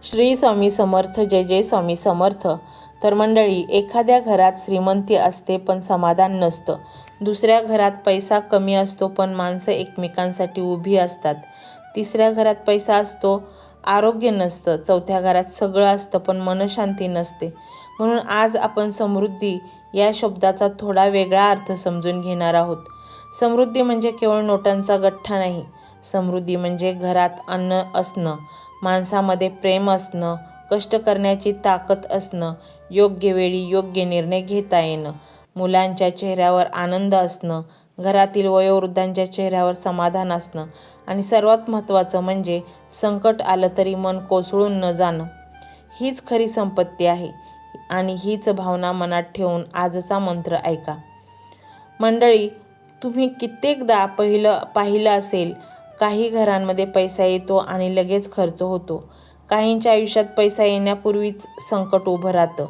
श्री स्वामी समर्थ. जय जय स्वामी समर्थ. तर मंडळी, एखाद्या घरात श्रीमंती असते पण समाधान नसतं. दुसऱ्या घरात पैसा कमी असतो पण माणसं एकमेकांसाठी उभी असतात. तिसऱ्या घरात पैसा असतो, आरोग्य नसतं. चौथ्या घरात सगळं असतं पण मनशांती नसते. म्हणून आज आपण समृद्धी या शब्दाचा थोडा वेगळा अर्थ समजून घेणार आहोत. समृद्धी म्हणजे केवळ नोटांचा गठ्ठा नाही. समृद्धी म्हणजे घरात अन्न असणं, माणसामध्ये प्रेम असणं, कष्ट करण्याची ताकद असणं, योग्य वेळी योग्य निर्णय घेता येणं, मुलांच्या चेहऱ्यावर आनंद असणं, घरातील वयोवृद्धांच्या चेहऱ्यावर समाधान असणं आणि सर्वात महत्त्वाचं म्हणजे संकट आलं तरी मन कोसळून न जाणं. हीच खरी संपत्ती आहे आणि हीच भावना मनात ठेवून आजचा मंत्र ऐका. मंडळी, तुम्ही कित्येकदा पाहिलं असेल, काही घरांमध्ये पैसा येतो आणि लगेच खर्च होतो. काहींच्या आयुष्यात पैसा येण्यापूर्वीच संकट उभं राहतं.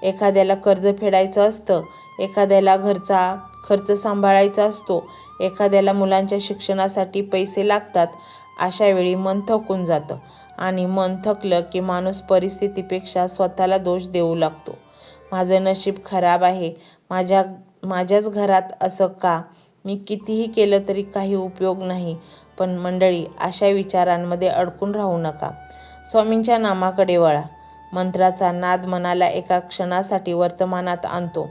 एखाद्याला कर्ज फेडायचं असतं, एखाद्याला घरचा खर्च सांभाळायचा असतो, एखाद्याला मुलांच्या शिक्षणासाठी पैसे लागतात. अशा वेळी मन थकून जातं आणि मन थकलं की माणूस परिस्थितीपेक्षा स्वतःला दोष देऊ लागतो. माझं नशीब खराब आहे, माझ्याच घरात असं का, मी कितीही केलं तरी काही उपयोग नाही. पण मंडळी, अशा विचारांमध्ये अडकून राहू नका. स्वामींच्या नामाकडे वळा. मंत्राचा नाद मनाला एका क्षणासाठी वर्तमानात आणतो.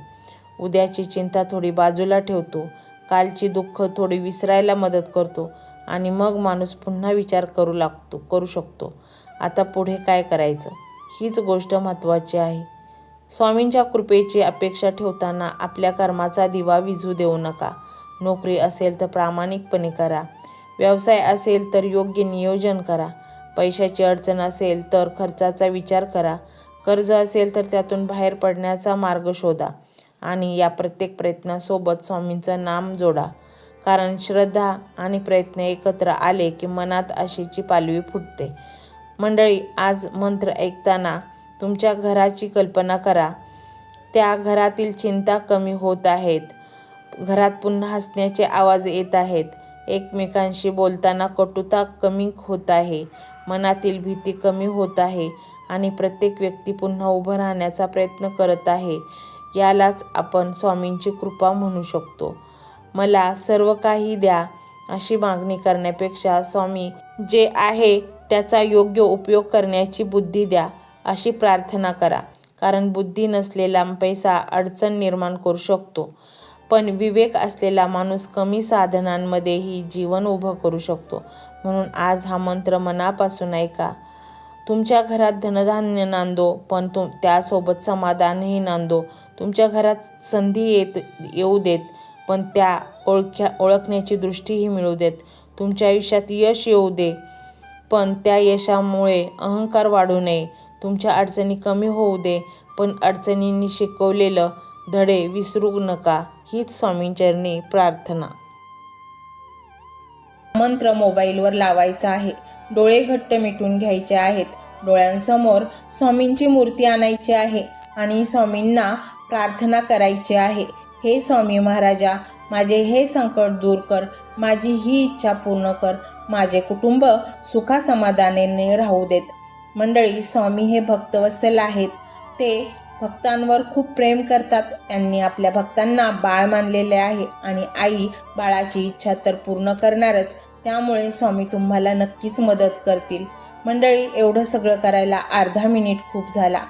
उद्याची चिंता थोडी बाजूला ठेवतो. कालची दुःख थोडी विसरायला मदत करतो आणि मग माणूस पुन्हा विचार करू शकतो, आता पुढे काय करायचं. हीच गोष्ट महत्त्वाची आहे. स्वामींच्या कृपेची अपेक्षा ठेवताना आपल्या कर्माचा दिवा विझू देऊ नका. नोकरी असेल तर प्रामाणिकपणे करा. व्यवसाय असेल तर योग्य नियोजन करा. पैशाची अडचण असेल तर खर्चाचा विचार करा. कर्ज असेल तर त्यातून बाहेर पडण्याचा मार्ग शोधा आणि या प्रत्येक प्रयत्नासोबत स्वामींचं नाम जोडा. कारण श्रद्धा आणि प्रयत्न एकत्र आले की मनात आशेची पालवी फुटते. मंडळी, आज मंत्र ऐकताना तुमच्या घराची कल्पना करा. त्या घरातील चिंता कमी होत आहेत. घरात पुन्हा हसण्याचे आवाज येत आहेत. एकमेकांशी बोलताना कटुता कमी होत आहे. मनातील भीती कमी होत आहे आणि प्रत्येक व्यक्ती पुन्हा उभं राहण्याचा प्रयत्न करत आहे. यालाच आपण स्वामींची कृपा म्हणू शकतो. मला सर्व काही द्या अशी मागणी करण्यापेक्षा स्वामी, जे आहे त्याचा योग्य उपयोग करण्याची बुद्धी द्या अशी प्रार्थना करा. कारण बुद्धी नसलेला पैसा अडचण निर्माण करू शकतो, पण विवेक असलेला माणूस कमी साधनांमध्येही जीवन उभं करू शकतो. म्हणून आज हा मंत्र मनापासून ऐका. तुमच्या घरात धनधान्य नांदो, पण त्यासोबत समाधानही नांदो. तुमच्या घरात संधी येऊ देत, पण त्या ओळखण्याची दृष्टीही मिळू देत. तुमच्या आयुष्यात यश येऊ दे, पण त्या यशामुळे अहंकार वाढू नये. तुमच्या अडचणी कमी होऊ दे, पण अडचणींनी शिकवलेलं धडे विसरू नका. हीच स्वामींचरणी प्रार्थना. मंत्र मोबाईलवर लावायचा आहे. डोळे घट्ट मिटून घ्यायचे आहेत. डोळ्यांसमोर स्वामींची मूर्ती आणायची आहे आणि स्वामींना प्रार्थना करायची आहे. हे स्वामी महाराजा, माझे हे संकट दूर कर. माझी ही इच्छा पूर्ण कर. माझे कुटुंब सुखासमाधानाने राहू देत. मंडळी, स्वामी हे भक्तवत्सल आहेत. ते भक्तांवर खूप प्रेम करतात. त्यांनी आपल्या भक्तांना बाळ मानलेले आहे आणि आई बाळाची इच्छा तर पूर्ण करणारच. त्यामुळे स्वामी तुम्हाला नक्कीच मदत करतील. मंडळी, एवढं सगळं करायला अर्धा मिनिट खूप झाला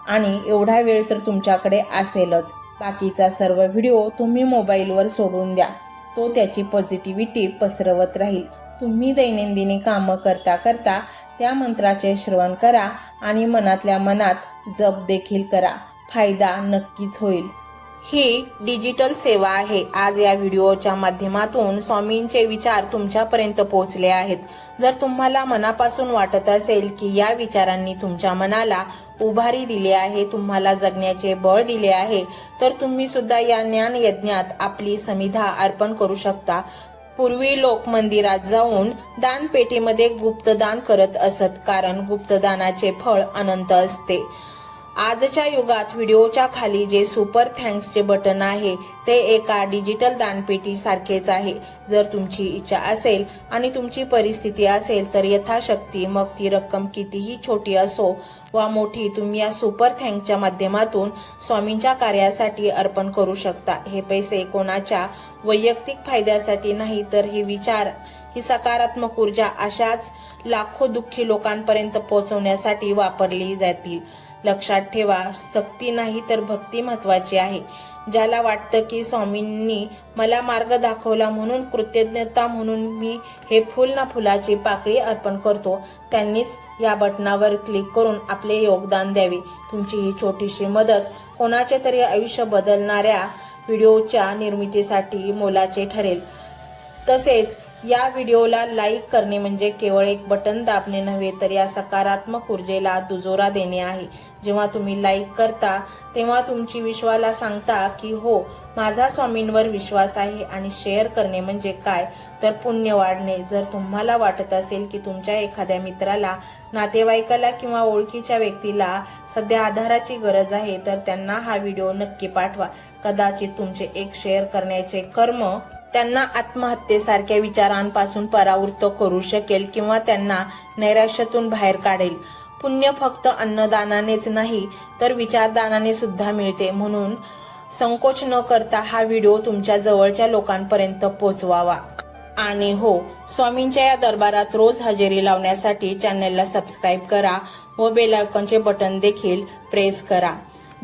आणि एवढा वेळ तर तुमच्याकडे असेलच. बाकीचा सर्व व्हिडिओ तुम्ही मोबाईलवर सोडून द्या. तो त्याची पॉझिटिव्हिटी पसरवत राहील. तुम्ही दैनंदिनी कामं करता करता त्या मंत्राचे श्रवण करा आणि मनातल्या मनात जप देखील करा. फायदा नक्कीच होईल. ही डिजिटल सेवा आहे. आज या व्हिडिओच्या माध्यमातून स्वामींचे विचार तुमच्यापर्यंत पोहोचले आहेत. जर तुम्हाला मनापासून वाटत असेल की या विचारांनी तुमच्या मनाला उभारी दिली आहे, तुम्हाला जगण्याचे बळ दिले आहे, तर तुम्ही सुद्धा या ज्ञान यज्ञात आपली समिधा अर्पण करू शकता. पूर्वी लोक मंदिरात जाऊन दानपेटीमध्ये गुप्तदान करत असत, कारण गुप्तदानाचे फळ अनंत असते. आजच्या युगात व्हिडिओच्या खाली जे सुपर थँक्सचे बटन आहे ते एका डिजिटल दानपेटी सारखेच आहे. जर तुमची इच्छा असेल आणि तुमची परिस्थिती असेल तर यथाशक्ती, मग ती रक्कम कितीही छोटी असो वा मोठी, तुम्ही या सुपर थँक्सच्या माध्यमातून स्वामींच्या कार्यासाठी अर्पण करू शकता. हे पैसे कोणाच्या वैयक्तिक फायद्यासाठी नाही, तर हे विचार, ही सकारात्मक ऊर्जा अशाच लाखो दुःखी लोकांपर्यंत पोहोचवण्यासाठी वापरली जातील. लक्षात ठेवा, सक्ती नाही तर भक्ती महत्वाची आहे. ज्याला वाटतं की स्वामींनी मला मार्ग दाखवला म्हणून कृतज्ञता म्हणून मी हे फुल ना फुलाची पाकळी अर्पण करतो, त्यांनीच या बटनावर क्लिक करून आपले योगदान द्यावे. तुमची ही छोटीशी मदत कोणाचे तरी आयुष्य बदलणाऱ्या व्हिडिओच्या निर्मितीसाठी मोलाचे ठरेल. तसेच या व्हिडिओला लाईक करणे म्हणजे केवळ एक बटन दाबणे नव्हे, तर या सकारात्मक ऊर्जेला दुजोरा देणे आहे. जेव्हा तुम्ही लाईक करता तेव्हा तुमची विश्वाला सांगता की हो, माझा स्वामींवर विश्वास आहे. आणि शेअर करणे म्हणजे काय, तर पुण्य वाढणे. जर तुम्हाला वाटत असेल की तुमच्या एखाद्या मित्राला, नातेवाईकाला किंवा ओळखीच्या व्यक्तीला सध्या आधाराची गरज आहे, तर त्यांना हा व्हिडिओ नक्की पाठवा. कदाचित तुमचे एक शेअर करण्याचे कर्म त्यांना आत्महत्येसारख्या विचारांपासून परावृत्त करू शकेल किंवा त्यांना नैराश्यातून बाहेर काढेल. पुण्य फक्त अन्नदानानेच नाही तर विचारदानाने सुद्धा मिळते. म्हणून संकोच न करता हा व्हिडिओ तुमच्या जवळच्या लोकांपर्यंत पोहोचवावा. आणि हो, स्वामींच्या या दरबारात रोज हजेरी लावण्यासाठी चॅनलला सबस्क्राईब करा व बेल आयकॉनचे बटन देखील प्रेस करा.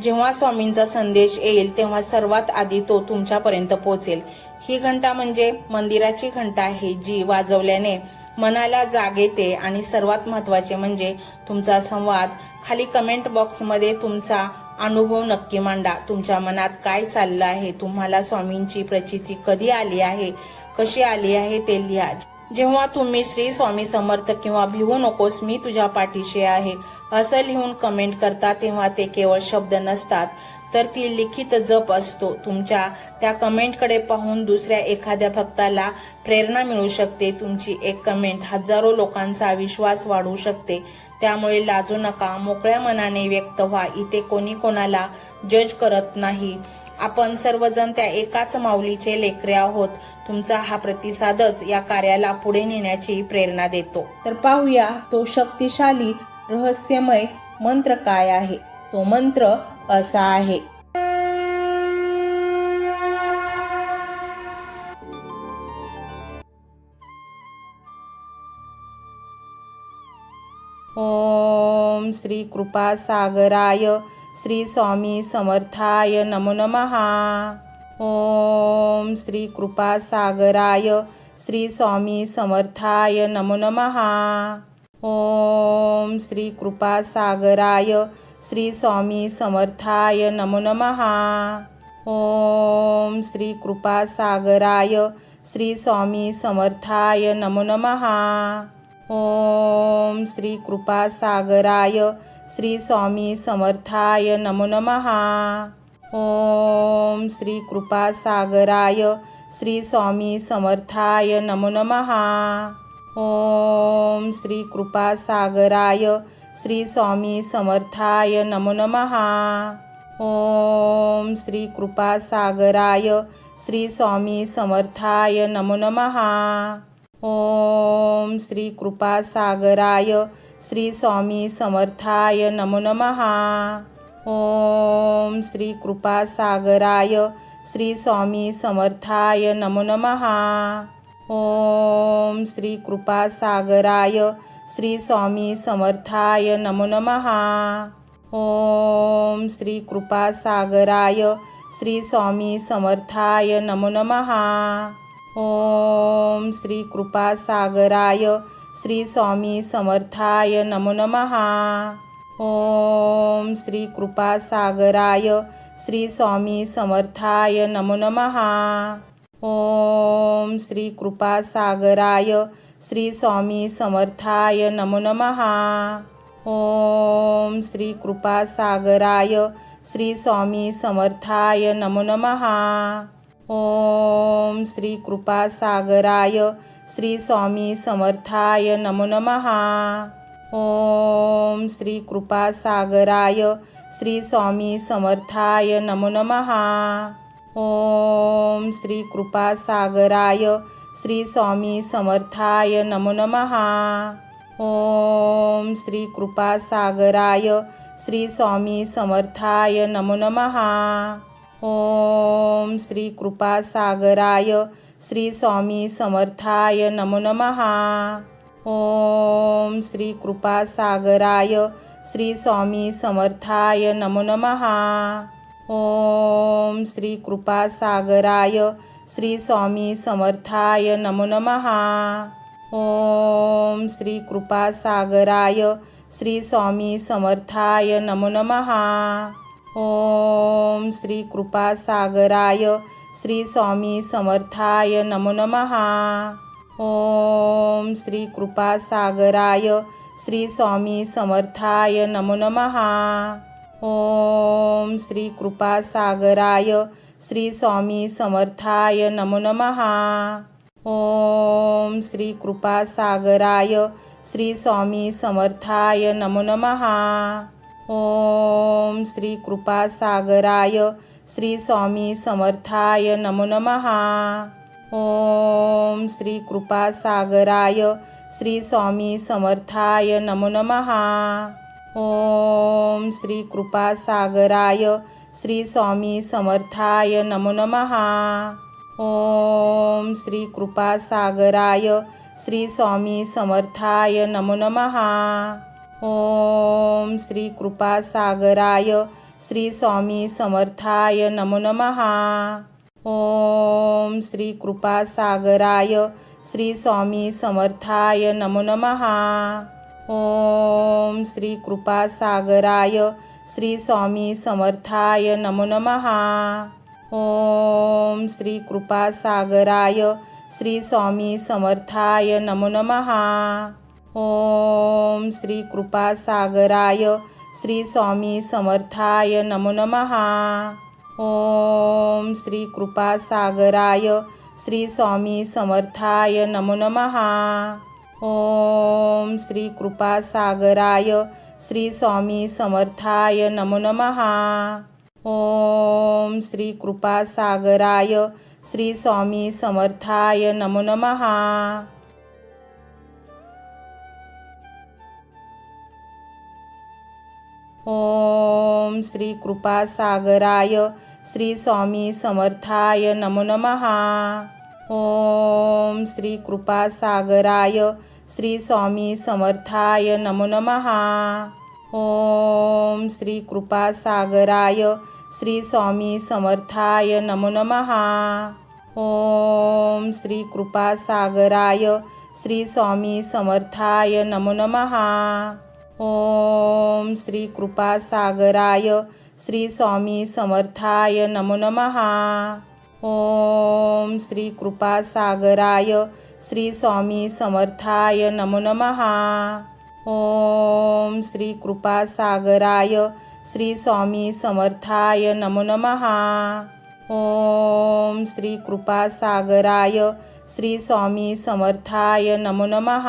जेव्हा स्वामींचा संदेश येईल तेव्हा सर्वात आधी तो तुमच्यापर्यंत पोहोचेल. ही घंटा म्हणजे मंदिराची घंटा आहे, जी वाजवल्याने मनाला जाग येते. आणि सर्वात महत्त्वाचे म्हणजे तुमचा संवाद. खाली कमेंट बॉक्समध्ये तुमचा अनुभव नक्की मांडा. तुमच्या मनात काय चाललं आहे, तुम्हाला स्वामींची प्रचिती कधी आली आहे, कशी आली आहे ते लिहा. जेव्हा तुम्ही श्री स्वामी समर्थ किंवा भिवू नकोस मी तुझ्या पाठीशी आहे असं लिहून कमेंट करता, तेव्हा ते केवळ शब्द नसतात, तर ती लिखित जप असतो. तुमच्या त्या कमेंटकडे पाहून दुसऱ्या एखाद्या भक्ताला प्रेरणा मिळू शकते. तुमची एक कमेंट हजारो लोकांचा विश्वास वाढवू शकते. त्यामुळे लाजू नका, मोकळ्या मनाने व्यक्त व्हा. इथे कोणी कोणाला जज करत नाही. आपण सर्वजण त्या एकाच माऊलीचे लेकरे आहोत. तुमचा हा प्रतिसादच या कार्याला पुढे नेण्याची प्रेरणा देतो. तर पाहूया तो शक्तिशाली रहस्यमय मंत्र काय आहे. तो मंत्र असा आहे. ओम श्री कृपा सागराय श्री स्वामी समर्थाय नमो नमः. ओम श्री कृपा सागराय श्री स्वामी समर्थाय नमो नमः. ओम श्री कृपा सागराय श्री स्वामी समर्थाय नमो नमः. ओम श्री कृपा सागराय श्री स्वामी समर्थाय नमो नमः. ओम श्री कृपा सागराय श्री स्वामी समर्थाय नमो नमः. ओम श्री कृपा सागराय श्री स्वामी समर्थाय नमो नमः. ओम श्री कृपा सागराय श्री स्वामी समर्थाय नमो नमः. ओम श्री कृपा सागराय श्री स्वामी समर्थाय नमो नमः. ओम श्री कृपा सागराय श्री स्वामी समर्थाय नमो नमः. ओम श्री कृपा सागराय श्री स्वामी समर्थाय नमो नमः. ओम श्री कृपा सागराय श्री स्वामी समर्थाय नमो नमः. ओम श्री कृपा सागराय श्री स्वामी समर्थाय नमो नमः. ओम श्री कृपा सागराय श्री स्वामी समर्थाय नमो नमः. ओम श्री कृपा सागराय श्री स्वामी समर्थाय नमो नमः. ओम श्री कृपा सागराय श्री स्वामी समर्थाय नमो नमः. ओम श्री कृपा सागराय श्री स्वामी समर्थाय नमो नमः. ओम श्री कृपा सागराय श्री स्वामी समर्थाय नमो नमः. ओम श्री कृपा सागराय श्री स्वामी समर्थाय नमो नमः। ओम श्री कृपासागराय श्री स्वामी समर्थाय नमो नमः। ओम श्री कृपासागराय श्री स्वामी समर्थाय नमो नमः। ओम श्री कृपासागराय श्री स्वामी समर्थाय नमो नमः। ओम श्री कृपासागराय श्री स्वामी समर्थाय नमो नमः। ओम श्री कृपासागराय श्री स्वामी समर्थाय नमो नमः। ओम श्री कृपासागराय श्री स्वामी समर्थाय नमो नमः। ओम श्री कृपासागराय श्री स्वामी समर्थाय नमो नमः। ओम श्री कृपासागराय श्री स्वामी समर्थाय नमो नमः। ओम श्री कृपासागराय श्री स्वामी समर्थाय नमो नमः। ओम श्री कृपासागराय श्री स्वामी समर्थाय नमो नमः। ओम श्री कृपासागराय श्री स्वामी समर्थाय नमो नमः। ओम श्री कृपासागराय श्री स्वामी समर्थाय नमो नमः। ओम श्री कृपासागराय श्री स्वामी समर्थाय नमो नमः। ओम श्री कृपासागराय श्री स्वामी समर्थाय नमो नमः। ओम श्री कृपासागराय श्री स्वामी समर्थाय नमो नमः। ओम श्री कृपासागराय श्री स्वामी समर्थाय नमो नमः। ओम श्री कृपासागराय श्री स्वामी समर्थाय नमो नमः। ओम श्री कृपासागराय श्री स्वामी समर्थाय नमो नमः। ओम श्री कृपासागराय श्री स्वामी समर्थाय नमो नमः। ओम श्री कृपासागराय श्री स्वामी समर्थाय नमो नमः। ओम श्री कृपासागराय श्री स्वामी समर्थाय नमो नमः। ओम श्री कृपासागराय श्री स्वामी समर्थाय नमो नमः। ओम श्री कृपासागराय श्री स्वामी समर्थाय नमो नमः। ओम श्री कृपासागराय श्री स्वामी समर्थाय नमो नमः। ओम श्री कृपासागराय श्री स्वामी समर्थाय नमो नमः। ओम श्री कृपासागराय श्री स्वामी समर्थाय नमो नमः। ओम श्री कृपासागराय श्री स्वामी समर्थाय नमो नमः। ओम श्री कृपासागराय श्री स्वामी समर्थाय नमो नमः। ओम श्री कृपासागराय श्री स्वामी समर्थाय नमो नमः। ओम श्री कृपासागराय श्री स्वामी समर्थाय नमो नमः।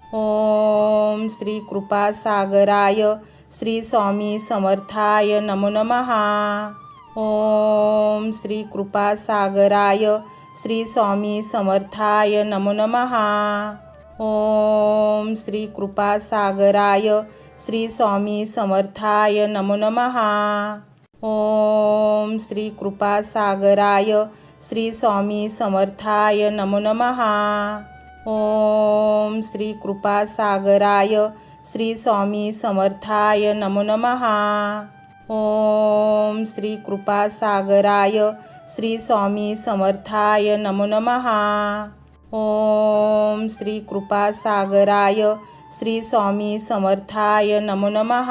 ओम श्री कृपासागराय श्री स्वामी समर्थाय नमो नमः। ओम श्री कृपासागराय श्री स्वामी समर्थाय नमो नमः। ओम श्री कृपासागराय श्री स्वामी समर्थाय नमो नमः। ओम श्री कृपासागराय श्री स्वामी समर्थाय नमो नमः। ओम श्री कृपासागराय श्री स्वामी समर्थाय नमो नमः। ओम श्री कृपासागराय श्री स्वामी समर्थाय नमो नमः। ओम श्री कृपासागराय श्री स्वामी समर्थाय नमो नमः।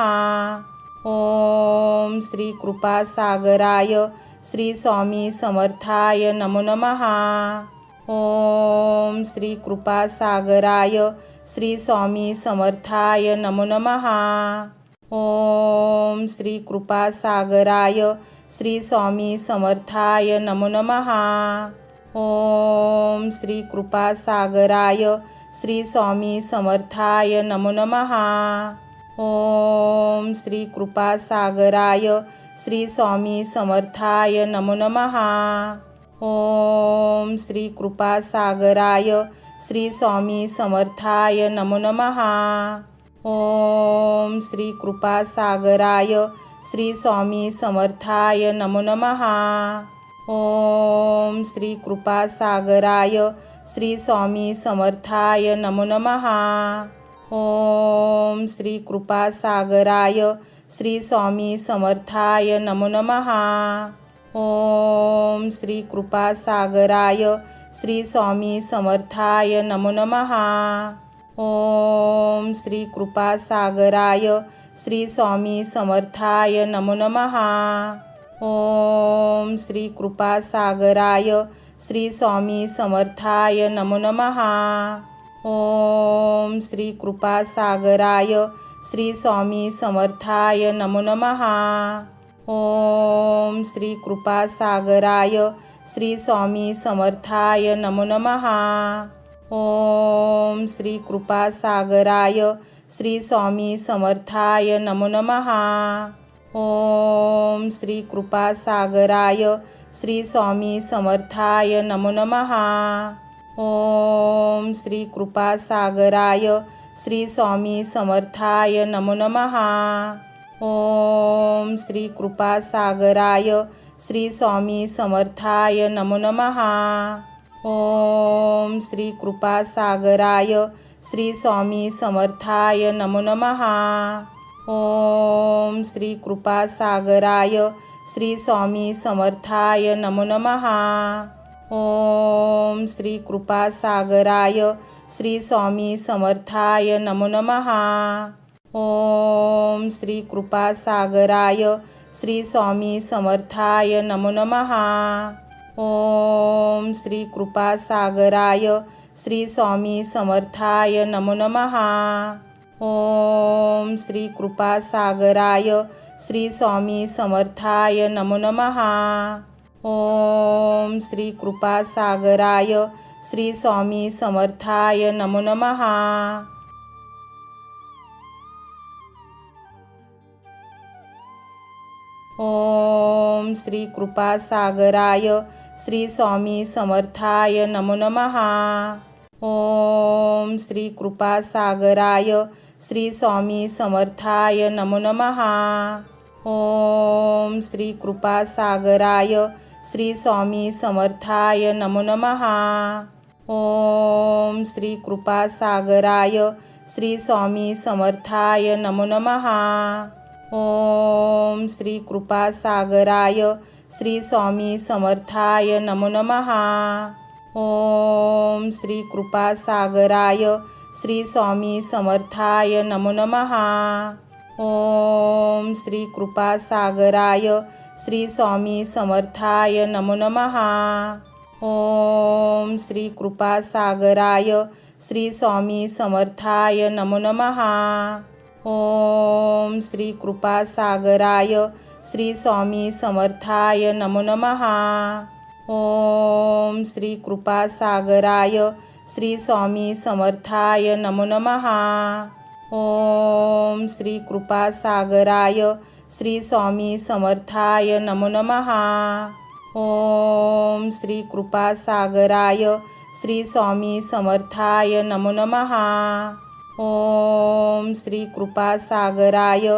ओम श्री कृपासागराय श्री स्वामी समर्थाय नमो नमः। ओम श्री कृपासागराय श्री स्वामी समर्थाय नमो नमः। ओम श्री कृपासागराय श्री स्वामी समर्थाय नमो नमः। ओम श्री कृपासागराय श्री स्वामी समर्थाय नमो नमः। ओम श्री कृपासागराय श्री स्वामी समर्थाय नमो नमः। ओम श्री कृपासागराय श्री स्वामी समर्थाय नमो नमः। ओम श्री कृपासागराय श्री स्वामी समर्थाय नमो नमः। ओम श्री कृपासागराय श्री स्वामी समर्थाय नमो नमः। ओम श्री कृपासागराय श्री स्वामी समर्थाय नमो नमः। ओम श्री कृपासागराय श्री स्वामी समर्थाय नमो नमः। ओम श्री कृपासागराय श्री स्वामी समर्थाय नमो नमः। ओम श्री कृपासागराय श्री स्वामी समर्थाय नमो नमः। ओम श्री कृपासागराय श्री स्वामी समर्थाय नमो नमः। ओम श्री कृपासागराय श्री स्वामी समर्थाय नमो नमः। ओम श्री कृपासागराय श्री स्वामी समर्थाय नमो नमः। ओम श्री कृपासागराय श्री स्वामी समर्थाय नमो नमः। ओम श्री कृपासागराय श्री स्वामी समर्थाय नमो नमः। ओम श्री कृपासागराय श्री स्वामी समर्थाय नमो नमः। ओम श्री कृपासागराय श्री स्वामी समर्थाय नमो नमः। ओम श्री कृपासागराय श्री स्वामी समर्थाय नमो नमः। ओम श्री कृपासागराय श्री स्वामी समर्थाय नमो नमः। ओम श्री कृपासागराय श्री स्वामी समर्थाय नमो नमः। ओम श्री कृपासागराय श्री स्वामी समर्थाय नमो नमः। ओम श्री कृपासागराय श्री स्वामी समर्थाय नमो नमः। ओम श्री कृपासागराय श्री स्वामी समर्थाय नमो नमः। ओम श्री कृपासागराय श्री स्वामी समर्थाय नमो नमः। ओम श्री कृपासागराय श्री स्वामी समर्थाय नमो नमः। ओम श्री कृपासागराय श्री स्वामी समर्थाय नमो नमः। ओम श्री कृपासागराय श्री स्वामी समर्थाय नमो नमः। ओम श्री कृपासागराय श्री स्वामी समर्थाय नमो नमः। ओम श्री कृपासागराय श्री स्वामी समर्थाय नमो नमः। ओम श्री कृपासागराय श्री स्वामी समर्थाय नमो नमः। ओम श्री कृपासागराय श्री स्वामी समर्थाय नमो नमः। ओम श्री कृपासागराय श्री स्वामी समर्थाय नमो नमः। ओम श्री कृपासागराय श्री स्वामी समर्थाय नमो नमः। ओम श्री कृपासागराय श्री स्वामी समर्थाय नमो नमः। ओम श्री कृपासागराय श्री स्वामी समर्थाय नमो नमः। ओम श्री कृपासागराय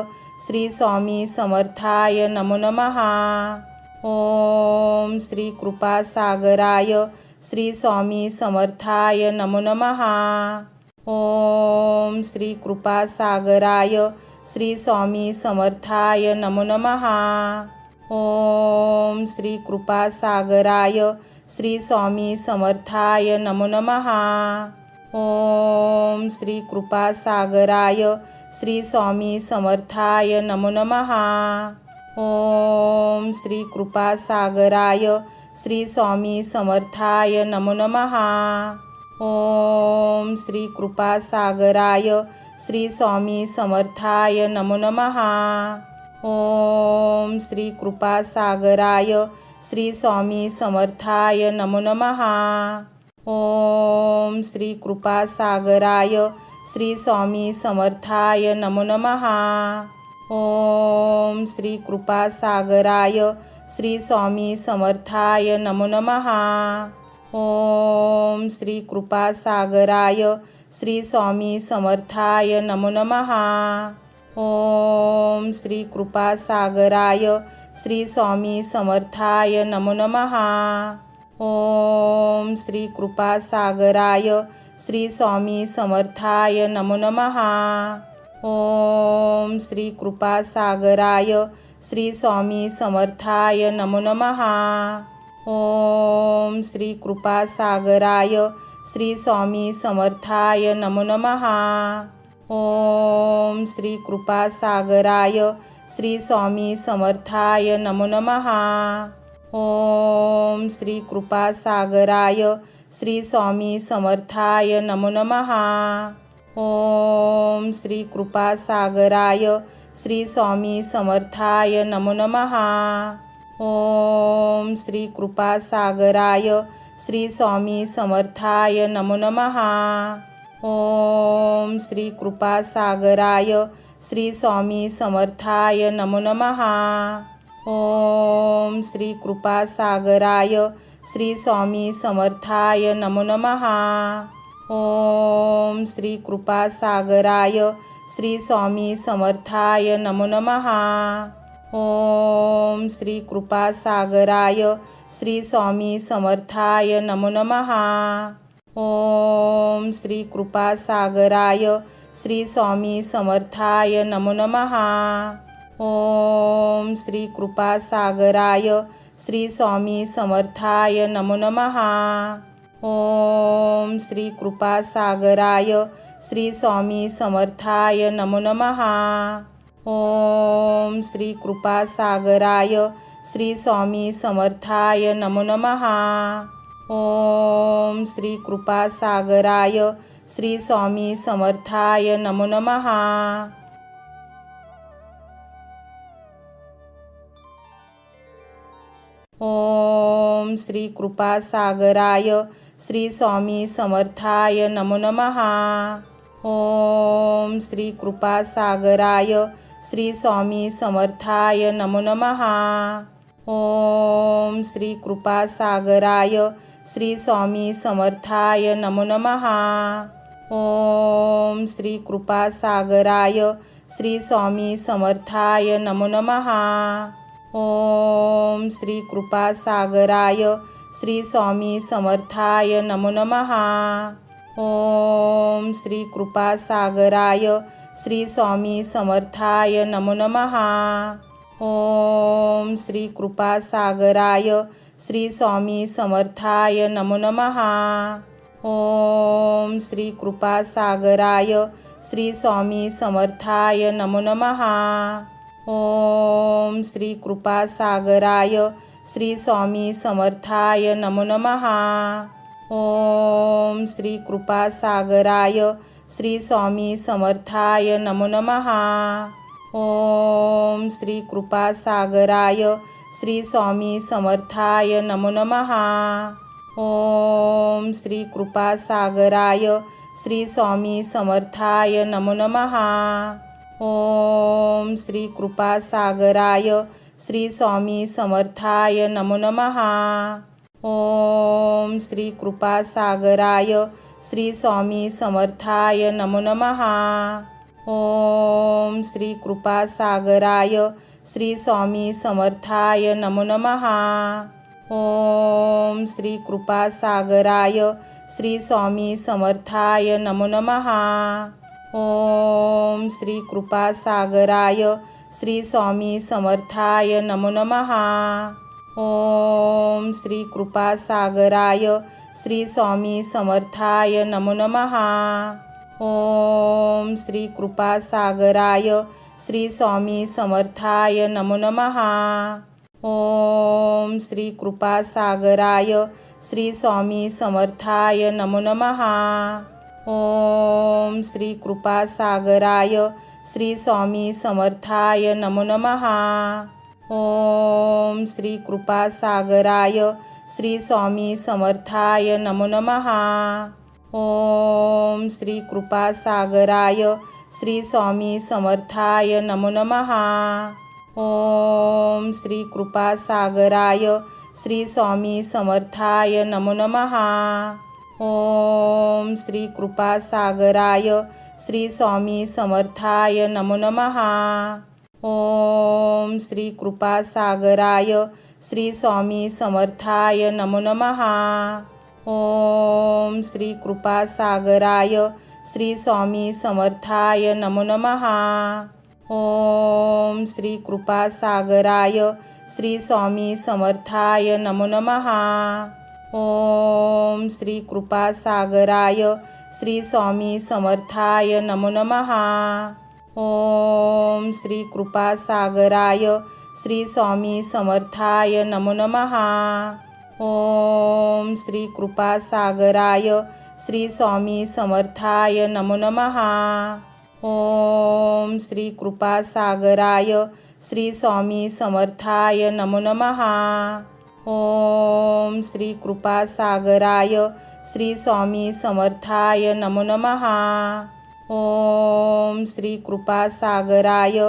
श्री स्वामी समर्थाय नमो नमः। ओम श्री कृपासागराय श्री स्वामी समर्थाय नमो नमः। ओम श्री कृपासागराय श्री स्वामी समर्थाय नमो नमः। ओम श्री कृपासागराय श्री स्वामी समर्थाय नमो नमः। ओम श्री कृपासागराय श्री स्वामी समर्थाय नमो नमः। ओम श्री कृपासागराय श्री स्वामी समर्थाय नमो नमः। ओम श्री कृपासागराय श्री स्वामी समर्थाय नमो नमः। ओम श्री कृपासागराय श्री स्वामी समर्थाय नमो नमः। ओम श्री कृपासागराय श्री स्वामी समर्थाय नमो नमः। ओम श्री कृपासागराय श्री स्वामी समर्थाय नमो नमः। ओम श्री कृपासागराय श्री स्वामी समर्थाय नमो नमः। ओम श्री कृपासागराय श्री स्वामी समर्थाय नमो नमः। ओम श्री कृपासागराय श्री स्वामी समर्थाय नमो नमः। ओम श्री कृपासागराय श्री स्वामी समर्थाय नमो नमः। ओम श्री कृपासागराय श्री स्वामी समर्थाय नमो नमः। ओम श्री कृपासागराय श्री स्वामी समर्थाय नमो नमः। ओम श्री कृपासागराय श्री स्वामी समर्थाय नमो नमः। ओम श्री कृपासागराय श्री स्वामी समर्थाय नमो नमः। ओम श्री कृपासागराय श्री स्वामी समर्थाय नमो नमः। ओम श्री कृपासागराय श्री स्वामी समर्थाय नमो नमः। ओम श्री कृपासागराय श्री स्वामी समर्थाय नमो नमः। ओम श्री कृपासागराय श्री स्वामी समर्थाय नमो नमः। ओम श्री कृपासागराय श्री स्वामी समर्थाय नमो नमः। ओम श्री कृपासागराय श्री स्वामी समर्थाय नमो नमः। ओम श्री कृपासागराय श्री स्वामी समर्थाय नमो नमः। ओम श्री कृपासागराय श्री स्वामी समर्थाय नमो नमः। ओम श्री कृपासागराय श्री स्वामी समर्थाय नमो नमः। ओम श्री कृपासागराय श्री स्वामी समर्थाय नमो नमः। ओम श्री कृपासागराय श्री स्वामी समर्थाय नमो नमः। ओम श्री कृपासागराय श्री स्वामी समर्थाय नमो नमः। ओम श्री कृपासागराय श्री स्वामी समर्थाय नमो नमः। ओम श्री कृपासागराय श्री स्वामी समर्थाय नमो नमः। ओम श्री कृपासागराय श्री स्वामी समर्थाय नमो नमः। ओम श्री कृपासागराय श्री स्वामी समर्थाय नमो नमः। ओम श्री कृपासागराय श्री स्वामी समर्थाय नमो नमः। ओम श्री कृपासागराय श्री स्वामी समर्थाय नमो नमः। ओम श्री कृपासागराय श्री स्वामी समर्थाय नमो नमः। ओम श्री कृपासागराय श्री स्वामी समर्थाय नमो नमः। ओम श्री कृपासागराय श्री स्वामी समर्थाय नमो नमः। ओम श्री कृपासागराय श्री स्वामी समर्थाय नमो नमः। ओम श्री कृपासागराय श्री स्वामी समर्थाय नमो नमः। ओम श्री कृपासागराय श्री स्वामी समर्थाय नमो नमः। ओम श्री कृपासागराय श्री स्वामी समर्थाय नमो नमः। ओम श्री कृपासागराय श्री स्वामी समर्थाय नमो नमः। ओम श्री कृपासागराय श्री स्वामी समर्थाय नमो नमः। ओम श्री कृपासागराय श्री स्वामी समर्थाय नमो नमः। ओम श्री कृपासागराय श्री स्वामी समर्थाय नमो नमः। ओम श्री कृपासागराय श्री स्वामी समर्थाय नमो नमः। ओम श्री कृपासागराय श्री स्वामी समर्थाय नमो नमः। ओम श्री कृपासागराय श्री स्वामी समर्थाय नमो नमः। ओम श्री कृपासागराय श्री स्वामी समर्थाय नमो नमः। ओम श्री कृपासागराय श्री स्वामी समर्थाय नमो नमः। ओम श्री कृपासागराय श्री स्वामी समर्थाय नमो नमः। ओम श्री कृपासागराय श्री स्वामी समर्थाय नमो नमः। ओम श्री कृपासागराय श्री स्वामी समर्थाय नमो नमः। ओम श्री कृपासागराय श्री स्वामी समर्थाय नमो नमः। ओम श्री कृपासागराय श्री स्वामी समर्थाय नमो नमः। ओम श्री कृपासागराय श्री स्वामी समर्थाय नमो नमः। ओम श्री कृपासागराय श्री स्वामी समर्थाय नमो नमः। ओम श्री कृपासागराय श्री स्वामी समर्थाय नमो नमः। ओम श्री कृपासागराय श्री स्वामी समर्थाय नमो नमः। ओम श्री कृपासागराय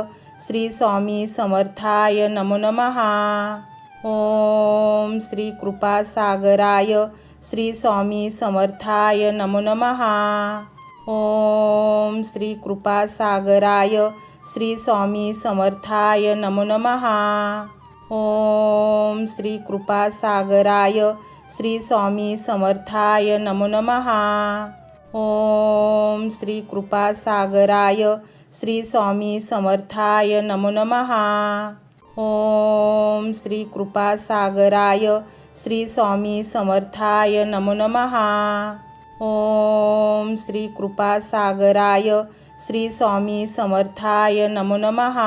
श्री स्वामी समर्थाय नमो नमः। ओम श्री कृपासागराय श्री स्वामी समर्थाय नमो नमः। ओम श्री कृपासागराय श्री स्वामी समर्थाय नमो नमः। ओम श्री कृपासागराय श्री स्वामी समर्थाय नमो नमः। ओम श्री कृपासागराय श्री स्वामी समर्थाय नमो नमः। ओम श्री कृपासागराय श्री स्वामी समर्थाय नमो नमः। ओम श्री कृपासागराय श्री स्वामी समर्थाय नमो नमः।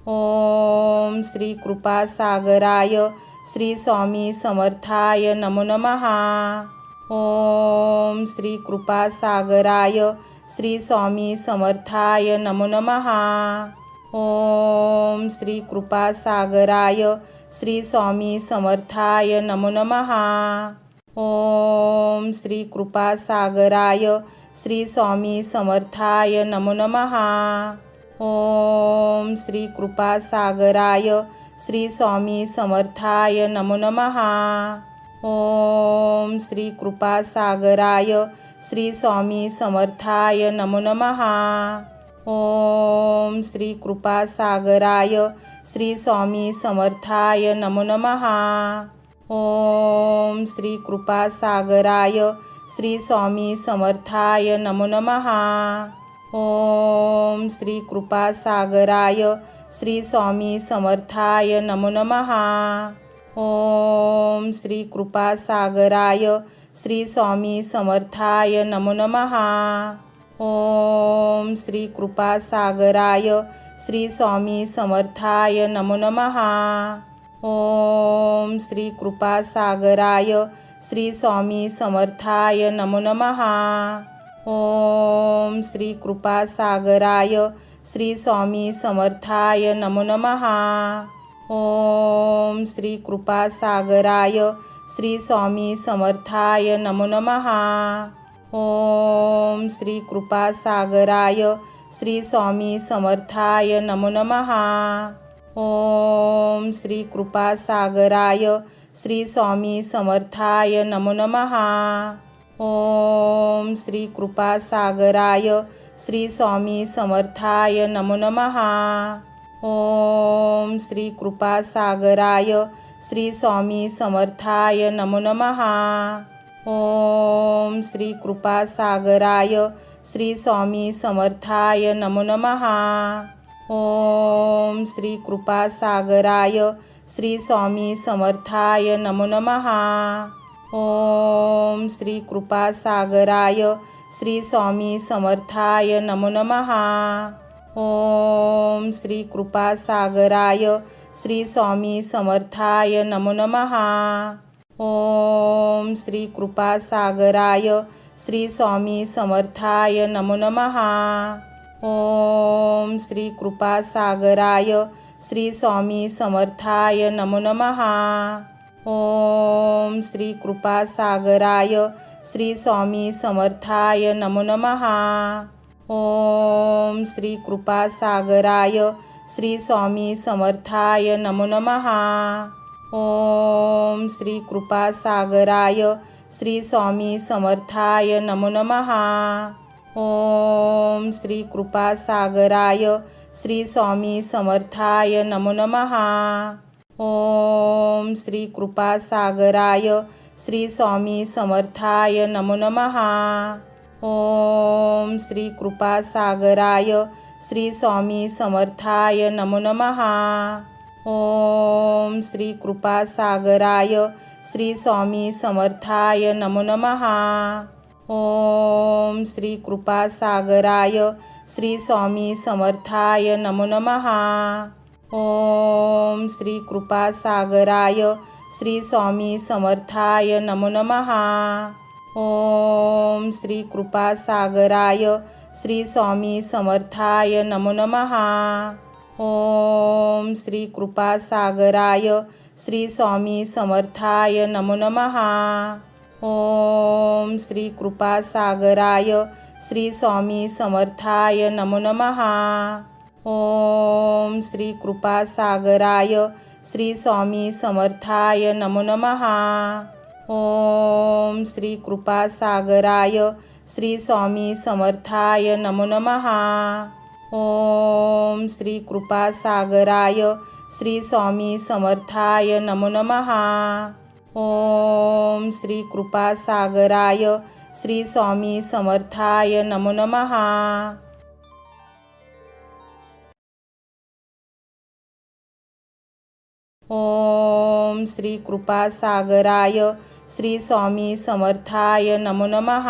ओम श्री कृपासागराय श्री स्वामी समर्थाय नमो नमः। ओम श्री कृपासागराय श्री स्वामी समर्थाय नमो नमः। ओम श्री कृपासागराय श्री स्वामी समर्थाय नमो नमः। ओम श्री कृपासागराय श्री स्वामी समर्थाय नमो नमः। ओम श्री कृपासागराय श्री स्वामी समर्थाय नमो नमः। ओम श्री कृपासागराय श्री स्वामी समर्थाय नमो नमः। ओम श्री कृपासागराय श्री स्वामी समर्थाय नमो नमः। ओम श्री कृपासागराय श्री स्वामी समर्थाय नमो नमः। ओम श्री कृपासागराय श्री स्वामी समर्थाय नमो नमः। ओम श्री कृपासागराय श्री स्वामी समर्थाय नमो नमः। ओम श्री कृपासागराय श्री स्वामी समर्थाय नमो नमः। ओम श्री कृपासागराय श्री स्वामी समर्थाय नमो नमः। ओम श्री कृपासागराय श्री स्वामी समर्थाय नमो नमः। ओम श्री कृपासागराय श्री स्वामी समर्थाय नमो नमः। ओम श्री कृपासागराय श्री स्वामी समर्थाय नमो नमः। ओम श्री कृपासागराय श्री स्वामी समर्थाय नमो नमः। ओम श्री कृपासागराय श्री स्वामी समर्थाय नमो नमः। ओम श्री कृपासागराय श्री स्वामी समर्थाय नमो नमः। ओम श्री कृपासागराय श्री स्वामी समर्थाय नमो नमः। ओम श्री कृपासागराय श्री स्वामी समर्थाय नमो नमः। ओम श्री कृपासागराय श्री स्वामी समर्थाय नमो नमः। ओम श्री कृपासागराय श्री स्वामी समर्थाय नमो नमः। ओम श्री कृपासागराय श्री स्वामी समर्थाय नमो नमः। ओम श्री कृपासागराय श्री स्वामी समर्थाय नमो नमः। ओम श्री कृपासागराय श्री स्वामी समर्थाय नमो नमः। ओम श्री कृपासागराय श्री स्वामी समर्थाय नमो नमः। ओम श्री कृपासागराय श्री स्वामी समर्थाय नमो नमः। ओम श्री कृपासागराय श्री स्वामी समर्थाय नमो नमः। ओम श्री कृपासागराय श्री स्वामी समर्थाय नमो नमः। ओम श्री कृपासागराय श्री स्वामी समर्थाय नमो नमः। ओम श्री कृपासागराय श्री स्वामी समर्थाय नमो नमः। ओम श्री कृपासागराय श्री स्वामी समर्थाय नमो नमः। ओम श्री कृपासागराय श्री स्वामी समर्थाय नमो नमः। ओम श्री कृपासागराय श्री स्वामी समर्थाय नमो नमः। ओम श्री कृपासागराय श्री स्वामी समर्थाय नमो नमः। ओम श्री कृपासागराय श्री स्वामी समर्थाय नमो नमः। ओम श्री कृपासागराय श्री स्वामी समर्थाय नमो नमः। ओम श्री कृपासागराय श्री स्वामी समर्थाय नमो नमः। ओम श्री कृपासागराय श्री स्वामी समर्थाय नमो नमः। ओम श्री कृपासागराय श्री स्वामी समर्थाय नमो नमः। ओम श्री कृपासागराय श्री स्वामी समर्थाय नमो नमः।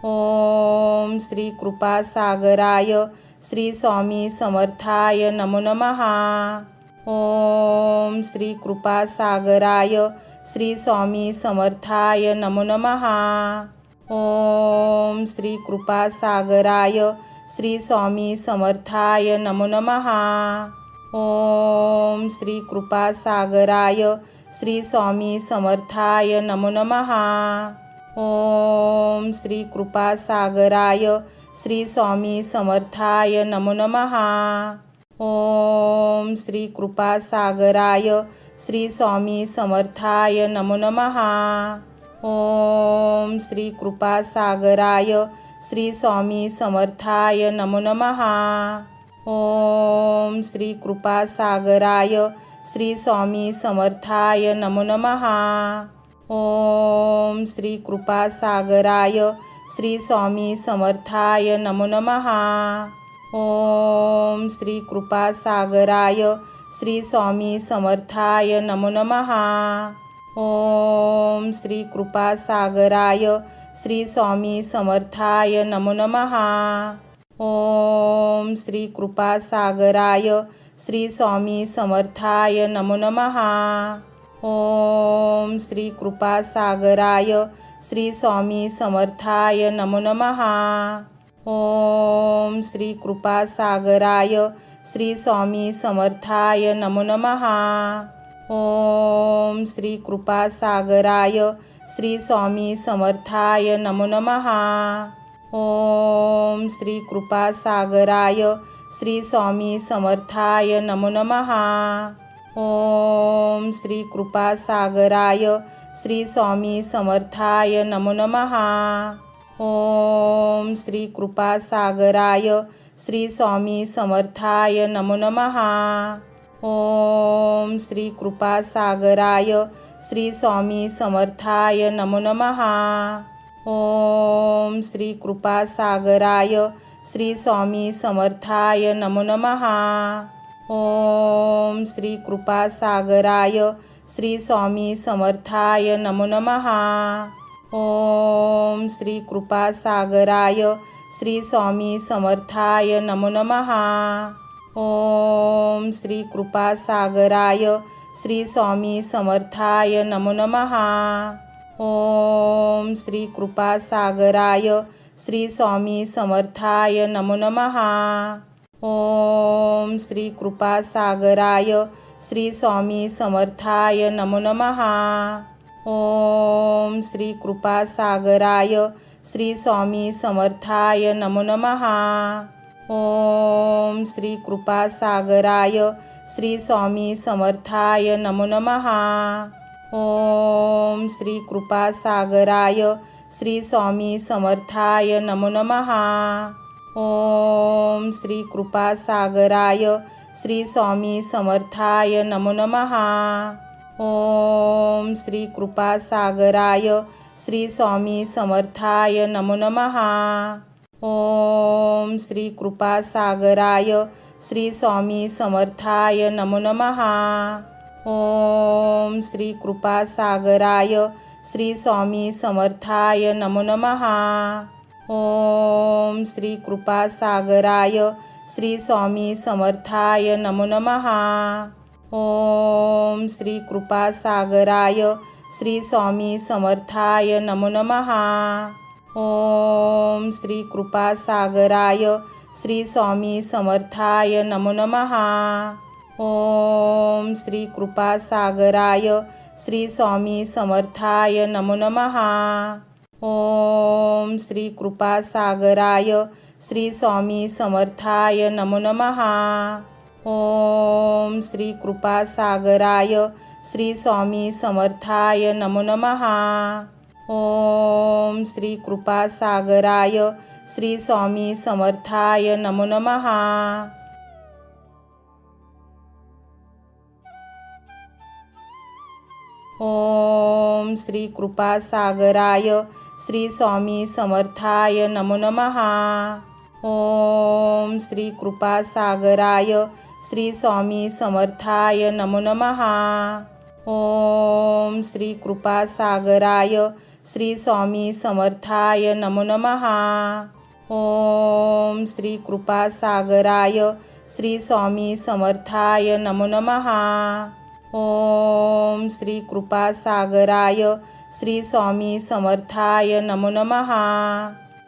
ओम श्री कृपासागराय श्री स्वामी समर्थाय नमो नमः। ओम श्री कृपासागराय श्री स्वामी समर्थाय नमो नमः। ओम श्री कृपासागराय श्री स्वामी समर्थाय नमो नमः। ओम श्री कृपासागराय श्री स्वामी समर्थाय नमो नमः। ओम श्री कृपासागराय श्री स्वामी समर्थाय नमो नमः। ओम श्री कृपासागराय श्री स्वामी समर्थाय नमो नमः। ओम श्री कृपासागराय श्री स्वामी समर्थाय नमो नमः। ओम श्री कृपासागराय श्री स्वामी समर्थाय नमो नमः। ओम श्री कृपासागराय श्री स्वामी समर्थाय नमो नमः। ओम श्री कृपासागराय श्री स्वामी समर्थाय नमो नमः। ओम श्री कृपासागराय श्री स्वामी समर्थाय नमो नमः। ओम श्री कृपासागराय श्री स्वामी समर्थाय नमो नमः। ओम श्री कृपासागराय श्री स्वामी समर्थाय नमो नमः। ओम श्री कृपासागराय श्री स्वामी समर्थाय नमो नमः। ओम श्री कृपासागराय श्री स्वामी समर्थाय नमो नमः। ओम श्री कृपासागराय श्री स्वामी समर्थाय नमो नमः। ओम श्री कृपासागराय श्री स्वामी समर्थाय नमो नमः। ओम श्री कृपासागराय श्री स्वामी समर्थाय नमो नमः। ओम श्री कृपासागराय श्री स्वामी समर्थाय नमो नमः। ओम श्री कृपासागराय श्री स्वामी समर्थाय नमो नमः। ओम श्री कृपासागराय श्री स्वामी समर्थाय नमो नमः। ओम श्री कृपासागराय श्री स्वामी समर्थाय नमो नमः। ओम श्री कृपासागराय श्री स्वामी समर्थाय नमो नमः। ओम श्री कृपासागराय श्री स्वामी समर्थाय नमो नमः। ओम श्री कृपासागराय श्री स्वामी समर्थाय नमो नमः। ओम श्री कृपासागराय श्री स्वामी समर्थाय नमो नमः। ओम श्री कृपासागराय श्री स्वामी समर्थाय नमो नमः। ओम श्री कृपासागराय श्री स्वामी समर्थाय नमो नमः। ओम श्री कृपासागराय श्री स्वामी समर्थाय नमो नमः। ओम श्री कृपासागराय श्री स्वामी समर्थाय नमो नमः। ओम श्री कृपासागराय श्री स्वामी समर्थाय नमो नमः। ओम श्री कृपासागराय श्री स्वामी समर्थाय नमो नमः। ओम श्री कृपासागराय श्री स्वामी समर्थाय नमो नमः। ओम श्री कृपासागराय श्री स्वामी समर्थाय नमो नमः। ओम श्री कृपासागराय श्री स्वामी समर्थाय नमो नमः। ओम श्री कृपासागराय श्री स्वामी समर्थाय नमो नमः। ओम श्री कृपासागराय श्री स्वामी समर्थाय नमो नमः। ओम श्री कृपासागराय श्री स्वामी समर्थाय नमो नमः। ओम श्री कृपासागराय श्री स्वामी समर्थाय नमो नमः। ओम श्री कृपासागराय श्री स्वामी समर्थाय नमो नमः। ओम श्री कृपासागराय श्री स्वामी समर्थाय नमो नमः। ओम श्री कृपासागराय श्री स्वामी समर्थाय नमो नमः। ओम श्री कृपासागराय श्री स्वामी समर्थाय नमो नमः। ओम श्री कृपासागराय श्री स्वामी समर्थाय नमो नमः।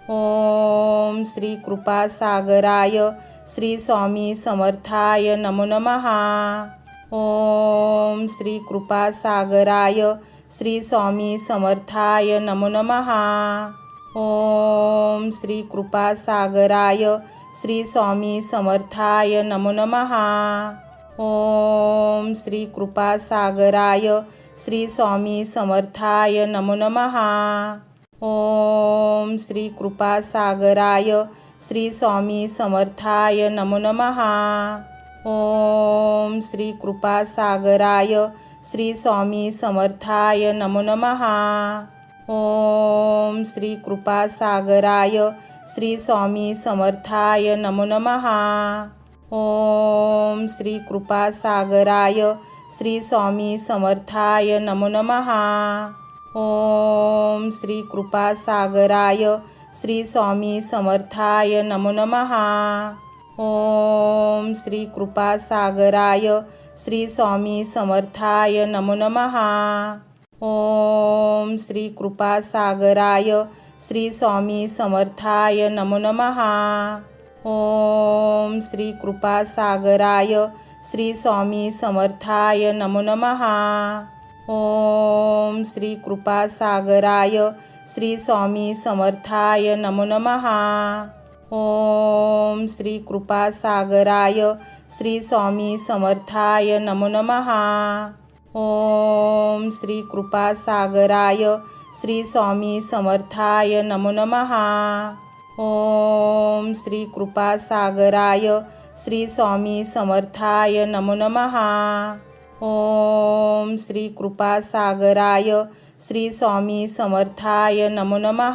ओम श्री कृपासागराय श्री स्वामी समर्थाय नमो नमः। ओम श्री कृपासागराय श्री स्वामी समर्थाय नमो नमः। ओम श्री कृपासागराय श्री स्वामी समर्थाय नमो नमः। ओम श्री कृपासागराय श्री स्वामी समर्थाय नमो नमः। ओम श्री कृपासागराय श्री स्वामी समर्थाय नमो नमः। ओम श्री कृपासागराय श्री स्वामी समर्थाय नमो नमः। ओम श्री कृपासागराय श्री स्वामी समर्थाय नमो नमः। ओम श्री कृपासागराय श्री स्वामी समर्थाय नमो नमः। ओम श्री कृपासागराय श्री स्वामी समर्थाय नमो नमः। ओम श्री कृपासागराय श्री स्वामी समर्थाय नमो नमः। ओम श्री कृपासागराय श्री स्वामी समर्थाय नमो नमः। ओम श्री कृपासागराय श्री स्वामी समर्थाय नमो नमः। ओम श्री कृपासागराय श्री स्वामी समर्थाय नमो नमः। ओम श्री कृपासागराय श्री स्वामी समर्थाय नमो नमः। ओम श्री कृपासागराय श्री स्वामी समर्थाय नमो नमः। ओम श्री कृपासागराय श्री स्वामी समर्थाय नमो नमः। ओम श्री कृपासागराय श्री स्वामी समर्थाय नमो नमः।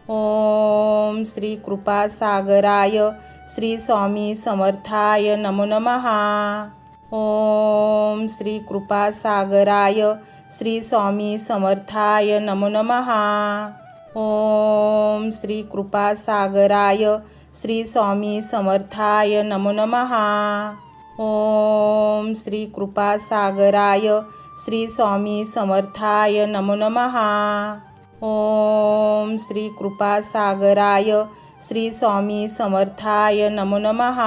ओम श्री कृपासागराय श्री स्वामी समर्थाय नमो नमः। ओम श्री कृपासागराय श्री स्वामी समर्थाय नमो नमः। ओम श्री कृपासागराय श्री स्वामी समर्थाय नमो नमः। ओम श्री कृपासागराय श्री स्वामी समर्थाय नमो नमः। ओम श्री कृपासागराय श्री स्वामी समर्थाय नमो नमः।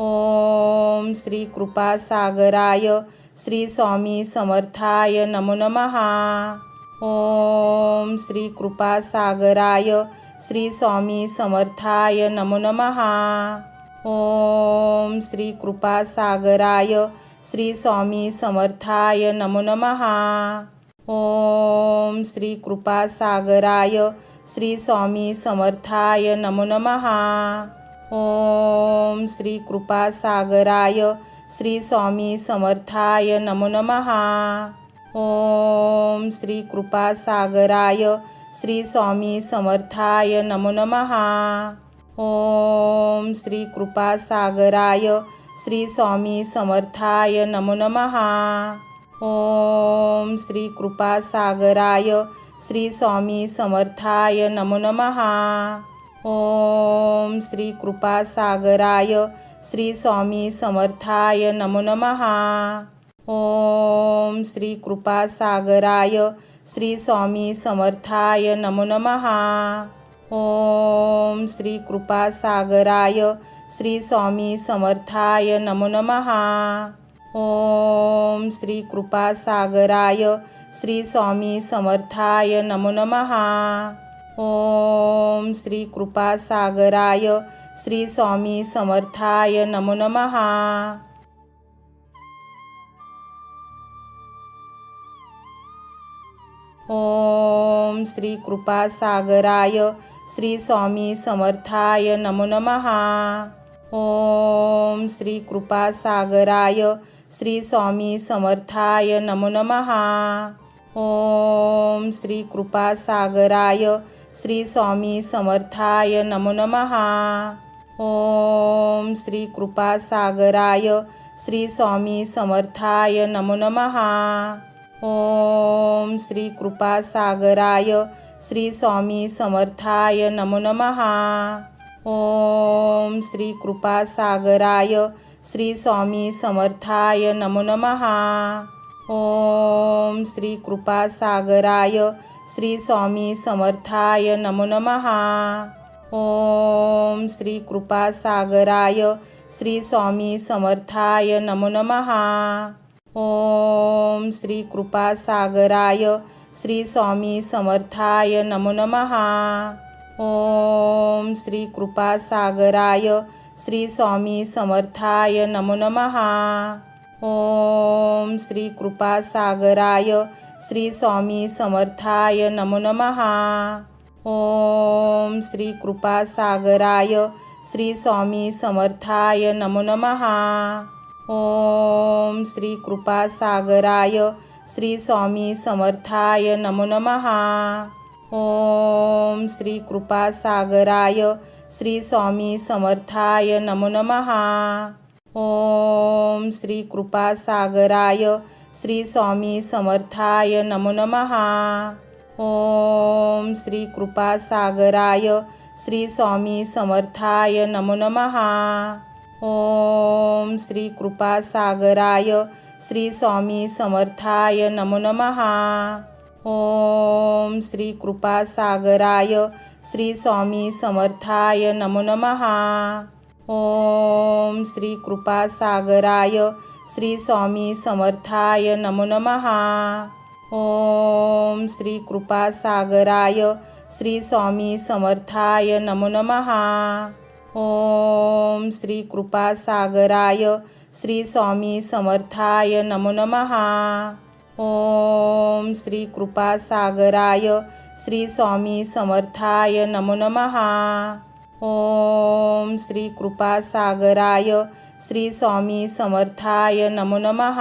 ओम श्री कृपासागराय श्री स्वामी समर्थाय नमो नमः। ओम श्री कृपासागराय श्री स्वामी समर्थाय नमो नमः। ओम श्री कृपासागराय श्री स्वामी समर्थाय नमो नमः। ओम श्री कृपासागराय श्री स्वामी समर्थाय नमो नमः। ओम श्री कृपासागराय श्री स्वामी समर्थाय नमो नमः। ओम श्री कृपासागराय श्री स्वामी समर्थाय नमो नमः। ओम श्री कृपासागराय श्री स्वामी समर्थाय नमो नमः। ओम श्री कृपासागराय श्री स्वामी समर्थाय नमो नमः। ओम श्री कृपासागराय श्री स्वामी समर्थाय नमो नमः। ओम श्री कृपासागराय श्री स्वामी समर्थाय नमो नमः। ओम श्री कृपासागराय श्री स्वामी समर्थाय नमो नमः। ओम श्री कृपासागराय श्री स्वामी समर्थाय नमो नमः। ओम श्री कृपासागराय श्री स्वामी समर्थाय नमो नमः। ओम श्री कृपासागराय श्री स्वामी समर्थाय नमो नमः। ओम श्री कृपासागराय श्री स्वामी समर्थाय नमो नमः। ओम श्री कृपासागराय श्री स्वामी समर्थाय नमो नमः। ओम श्री कृपासागराय श्री स्वामी समर्थाय नमो नमः। ओम श्री कृपासागराय श्री स्वामी समर्थाय नमो नमः। ओम श्री कृपासागराय श्री स्वामी समर्थाय नमो नमः। ओम श्री कृपासागराय श्री स्वामी समर्थाय नमो नमः। ओम श्री कृपासागराय श्री स्वामी समर्थाय नमो नमः। ओम श्री कृपासागराय श्री स्वामी समर्थाय नमो नमः। ओम श्री कृपासागराय श्री स्वामी समर्थाय नमो नमः। ओम श्री कृपासागराय श्री स्वामी समर्थाय नमो नमः। ओम श्री कृपासागराय श्री स्वामी समर्थाय नमो नमः। ओम श्री कृपासागराय श्री स्वामी समर्थाय नमो नमः। ओम श्री कृपासागराय श्री स्वामी समर्थाय नमो नमः। ओम श्री कृपासागराय श्री स्वामी समर्थाय नमो नमः। ओम श्री कृपासागराय श्री स्वामी समर्थाय नमो नमः। ओम श्री कृपासागराय श्री स्वामी समर्थाय नमो नमः। ओम श्री कृपासागराय श्री स्वामी समर्थाय नमो नमः। ओम श्री कृपासागराय श्री स्वामी समर्थाय नमो नमः। ओम श्री कृपासागराय श्री स्वामी समर्थाय नमो नमः। ओम श्री कृपासागराय श्री स्वामी समर्थाय नमो नमः। ओम श्री कृपासागराय श्री स्वामी समर्थाय नमो नमः। ओम श्री कृपासागराय श्री स्वामी समर्थाय नमो नमः।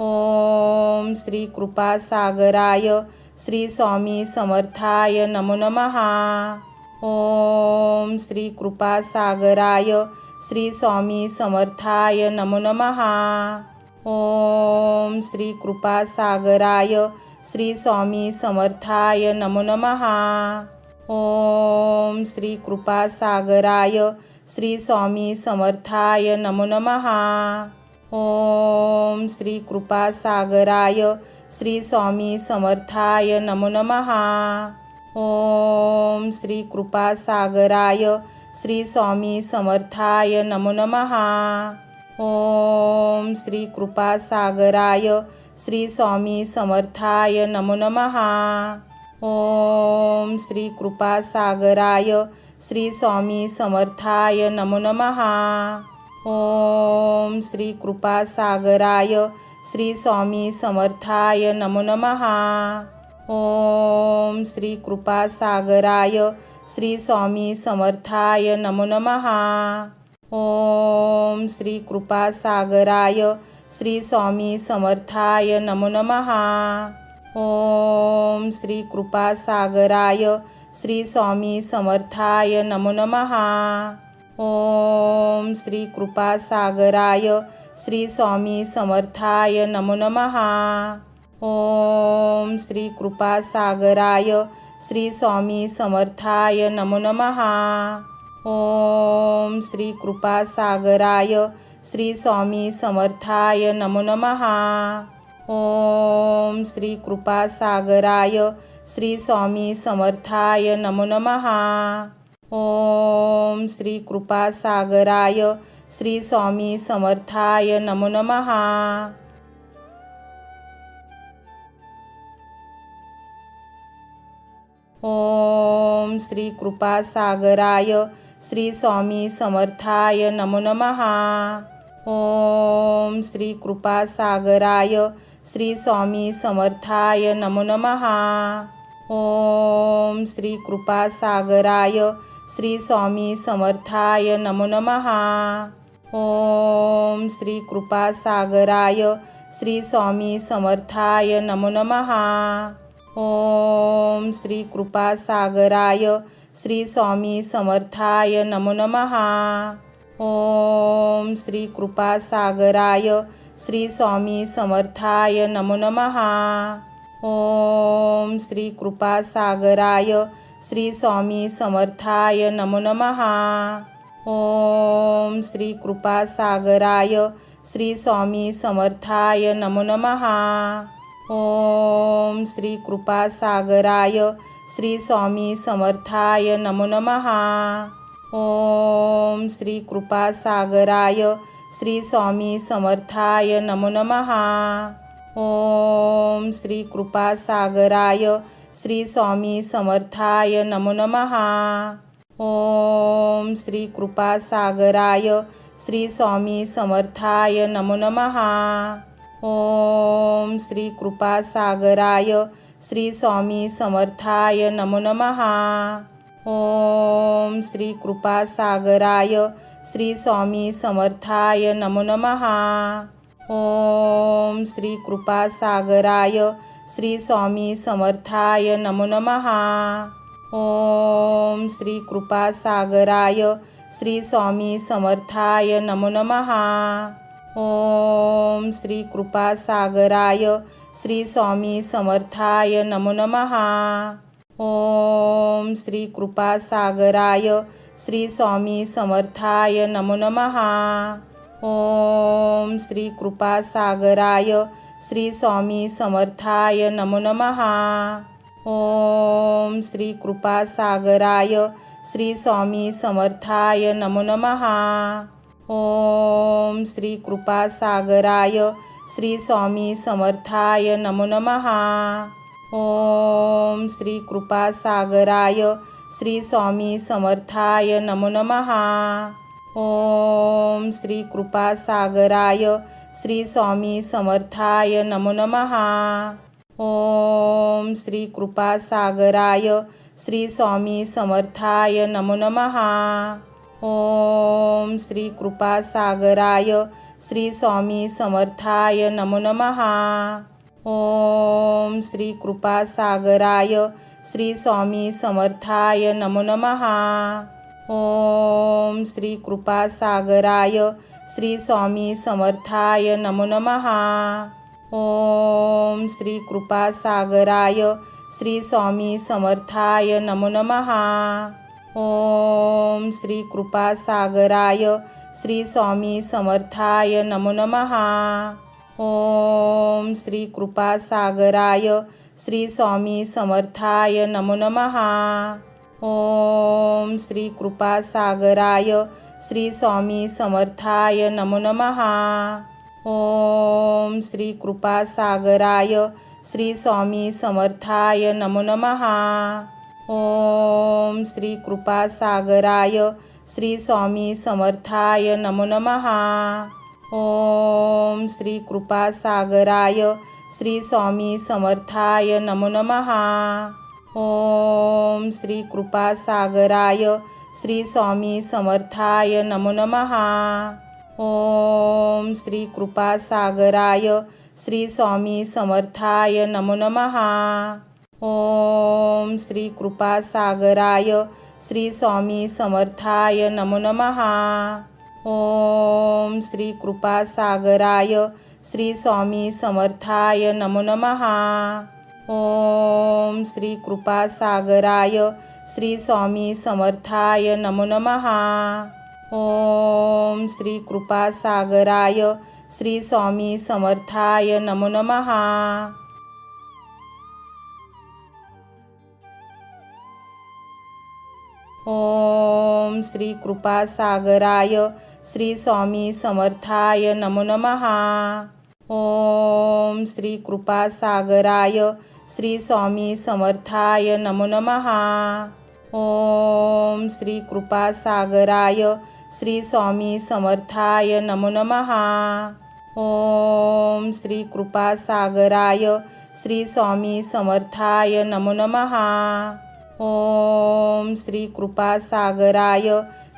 ओम श्री कृपासागराय श्री स्वामी समर्थाय नमो नमः। ओम श्री कृपासागराय श्री स्वामी समर्थाय नमो नमः। ओम श्री कृपासागराय श्री स्वामी समर्थाय नमो नमः। ओम श्री कृपासागराय श्री स्वामी समर्थाय नमो नमः। ओम श्री कृपासागराय श्री स्वामी समर्थाय नमो नमः। ओम श्री कृपासागराय श्री स्वामी समर्थाय नमो नमः। ओम श्री कृपासागराय श्री स्वामी समर्थाय नमो नमः। ओम श्री कृपासागराय श्री स्वामी समर्थाय नमो नमः। ओम श्री कृपासागराय श्री स्वामी समर्थाय नमो नमः। ओम श्री कृपासागराय श्री स्वामी समर्थाय नमो नमः। ओम श्री कृपासागराय श्री स्वामी समर्थाय नमो नमः। ओम श्री कृपासागराय श्री स्वामी समर्थाय नमो नमः। ओम श्री कृपासागराय श्री स्वामी समर्थाय नमो नमः। ओम श्री कृपासागराय श्री स्वामी समर्थाय नमो नमः। ओम श्री कृपासागराय श्री स्वामी समर्थाय नमो नमः। ओम श्री कृपासागराय श्री स्वामी समर्थाय नमो नमः। ओम श्री कृपासागराय श्री स्वामी समर्थाय नमो नमः। ओम श्री कृपासागराय श्री स्वामी समर्थाय नमो नमः। ओम श्री कृपासागराय श्री स्वामी समर्थाय नमो नमः। ओम श्री कृपासागराय श्री स्वामी समर्थाय नमो नमः। ओम श्री कृपासागराय श्री स्वामी समर्थाय नमो नमः। ओम श्री कृपासागराय श्री स्वामी समर्थाय नमो नमः। ओम श्री कृपासागराय श्री स्वामी समर्थाय नमो नमः। ओम श्री कृपासागराय श्री स्वामी समर्थाय नमो नमः। ओम श्री कृपासागराय श्री स्वामी समर्थाय नमो नमः। ओम श्री कृपासागराय श्री स्वामी समर्थाय नमो नमः। ओम श्री कृपासागराय श्री स्वामी समर्थाय नमो नमः। ओम श्री कृपासागराय श्री स्वामी समर्थाय नमो नमः। ओम श्री कृपासागराय श्री स्वामी समर्थाय नमो नमः। ओम श्री कृपासागराय श्री स्वामी समर्थाय नमो नमः। ओम श्री कृपासागराय श्री स्वामी समर्थाय नमो नमः। ओम श्री कृपासागराय श्री स्वामी समर्थाय नमो नमः। ओम श्री कृपासागराय श्री स्वामी समर्थाय नमो नमः। ओम श्री कृपासागराय श्री स्वामी समर्थाय नमो नमः। ओम श्री कृपासागराय श्री स्वामी समर्थाय नमो नमः। ओम श्री कृपासागराय श्री स्वामी समर्थाय नमो नमः। ओम श्री कृपासागराय श्री स्वामी समर्थाय नमो नमः। ओम श्री कृपासागराय श्री स्वामी समर्थाय नमो नमः। ओम श्री कृपासागराय श्री स्वामी समर्थाय नमो नमः। ओम श्री कृपासागराय श्री स्वामी समर्थाय नमो नमः। ओम श्री कृपासागराय श्री स्वामी समर्थाय नमो नमः। ओम श्री कृपासागराय श्री स्वामी समर्थाय नमो नमः। ओम श्री कृपासागराय श्री स्वामी समर्थाय नमो नमः। ओम श्री कृपासागराय श्री स्वामी समर्थाय नमो नमः। ओम श्री कृपासागराय श्री स्वामी समर्थाय नमो नमः। ओम श्री कृपासागराय श्री स्वामी समर्थाय नमो नमः। ओम श्री कृपासागराय श्री स्वामी समर्थाय नमो नमः। ओम श्री कृपासागराय श्री स्वामी समर्थाय नमो नमः। ओम श्री कृपासागराय श्री स्वामी समर्थाय नमो नमः। ओम श्री कृपासागराय श्री स्वामी समर्थाय नमो नमः। ओम श्री कृपासागराय श्री स्वामी समर्थाय नमो नमः। ओम श्री कृपासागराय श्री स्वामी समर्थाय नमो नमः। ओम श्री कृपासागराय श्री स्वामी समर्थाय नमो नमः। ओम श्री कृपासागराय श्री स्वामी समर्थाय नमो नमः। ओम श्री कृपासागराय श्री स्वामी समर्थाय नमो नमः। ओम श्री कृपासागराय श्री स्वामी समर्थाय नमो नमः। ओम श्री कृपासागराय श्री स्वामी समर्थाय नमो नमः। ओम श्री कृपासागराय श्री स्वामी समर्थाय नमो नमः। ओम श्री कृपासागराय श्री स्वामी समर्थाय नमो नमः। ओम श्री कृपासागराय श्री स्वामी समर्थाय नमो नमः। ओम श्री कृपासागराय श्री स्वामी समर्थाय नमो नमः। ओम श्री कृपासागराय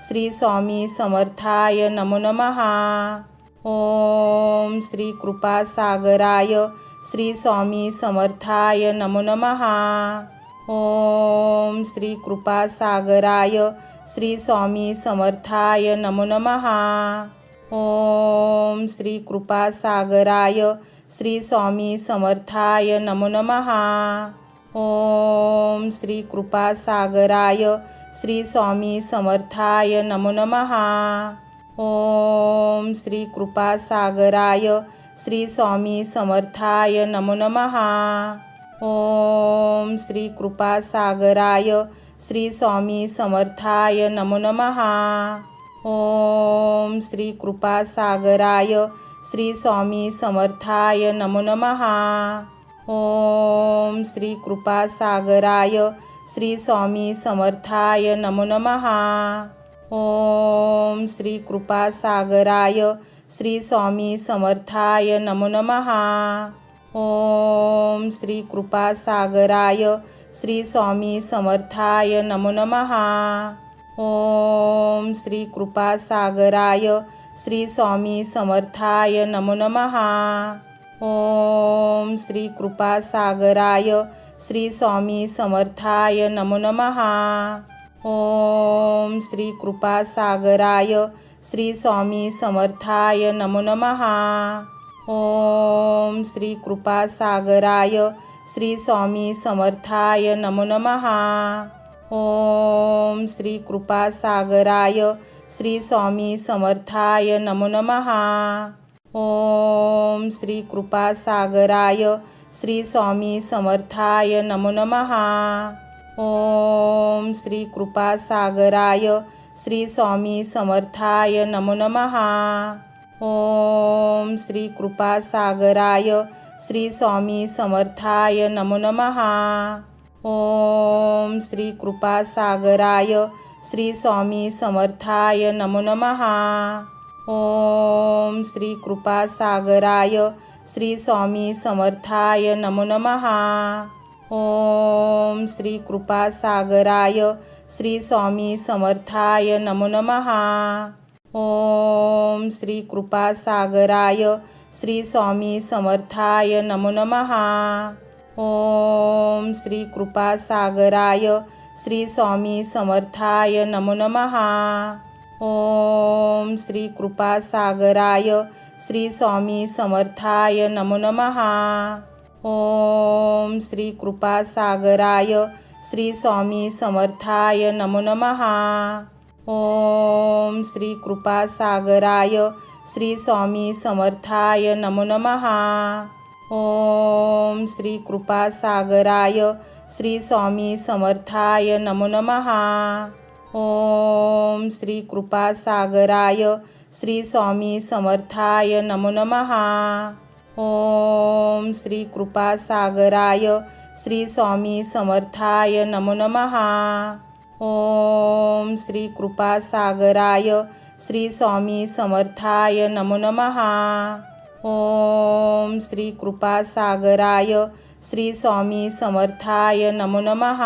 श्री स्वामी समर्थाय नमो नमः। ओम श्री कृपासागराय श्री स्वामी समर्थाय नमो नमः। ओम श्री कृपासागराय श्री स्वामी समर्थाय नमो नमः। ओम श्री कृपासागराय श्री स्वामी समर्थाय नमो नमः। ओम श्री कृपासागराय श्री स्वामी समर्थाय नमो नमः। ओम श्री कृपासागराय श्री स्वामी समर्थाय नमो नमः। ओम श्री कृपासागराय श्री स्वामी समर्थाय नमो नमः। ओम श्री कृपासागराय श्री स्वामी समर्थाय नमो नमः। ओम श्री कृपासागराय श्री स्वामी समर्थाय नमो नमः। ओम श्री कृपासागराय श्री स्वामी समर्थाय नमो नमः। ओम श्री कृपासागराय श्री स्वामी समर्थाय नमो नमः। ओम श्री कृपासागराय श्री स्वामी समर्थाय नमो नमः। ओम श्री कृपासागराय श्री स्वामी समर्थाय नमो नमः। ओम श्री कृपासागराय श्री स्वामी समर्थाय नमो नमः। ओम श्री कृपासागराय श्री स्वामी समर्थाय नमो नमः। ओम श्री कृपासागराय श्री स्वामी समर्थाय नमो नमः। ओम श्री कृपासागराय श्री स्वामी समर्थाय नमो नमः। ओम श्री कृपासागराय श्री स्वामी समर्थाय नमो नमः। ओम श्री कृपासागराय श्री स्वामी समर्थाय नमो नमः। ओम श्री कृपासागराय श्री स्वामी समर्थाय नमो नमः। ओम श्री कृपासागराय श्री स्वामी समर्थाय नमो नमः। ओम श्री कृपासागराय श्री स्वामी समर्थाय नमो नमः। ओम श्री कृपासागराय श्री स्वामी समर्थाय नमो नमः। ओम श्री कृपासागराय श्री स्वामी समर्थाय नमो नमः। ओम श्री कृपासागराय श्री स्वामी समर्थाय नमो नमः। ओम श्री कृपासागराय श्री स्वामी समर्थाय नमो नमः। ओम श्री कृपासागराय श्री स्वामी समर्थाय नमो नमः। ओम श्री कृपासागराय श्री स्वामी समर्थाय नमो नमः. ओम श्री कृपासागराय श्री स्वामी समर्थाय नमो नमः. ओम श्री कृपासागराय श्री स्वामी समर्थाय नमो नमः. ओम श्री कृपासागराय श्री स्वामी समर्थाय नमो नमः. ओम श्री कृपासागराय श्री स्वामी समर्थाय नमो नमः.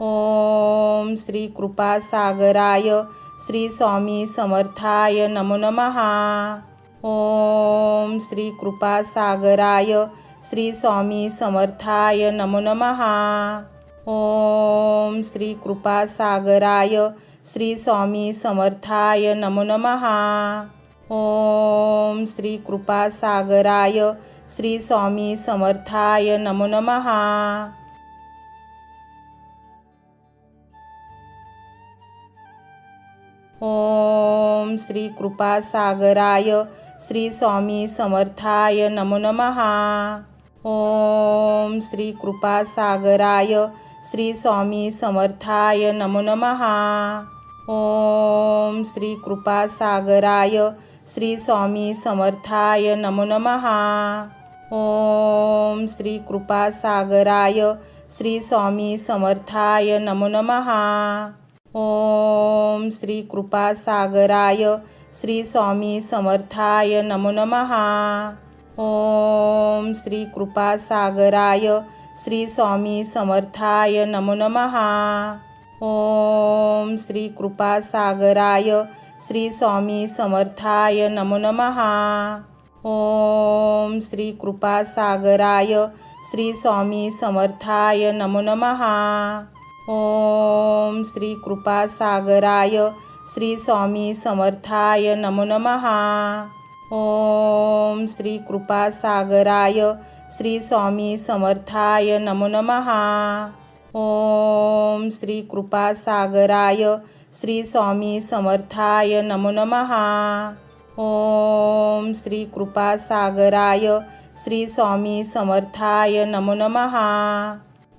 ओम श्री कृपासागराय श्री स्वामी समर्थाय नमो नमः. ओम श्री कृपासागराय श्री स्वामी समर्थाय नमो नमः. ओम श्री कृपासागराय श्री स्वामी समर्थाय नमो नमः. ओम श्री कृपासागराय श्री स्वामी समर्थाय नमो नमः. ओम श्री कृपासागराय श्री स्वामी समर्थाय नमो नमः. ओम श्री कृपासागराय श्री स्वामी समर्थाय नमो नमः. ओम श्री कृपासागराय श्री स्वामी समर्थाय नमो नमः. ओम श्री कृपासागराय श्री स्वामी समर्थाय नमो नमः. ओम श्री कृपासागराय श्री स्वामी समर्थाय नमो नमः. ओम श्री कृपासागराय श्री स्वामी समर्थाय नमो नमः. ओम श्री कृपासागराय श्री स्वामी समर्थाय नमो नमः. ओम श्री कृपासागराय श्री स्वामी समर्थाय नमो नमः. ओम श्री कृपासागराय श्री स्वामी समर्थाय नमो नमः. ओम श्री कृपासागराय श्री स्वामी समर्थाय नमो नमः. ओम श्री कृपासागराय श्री स्वामी समर्थाय नमो नमः. ओम श्री कृपासागराय श्री स्वामी समर्थाय नमो नमः.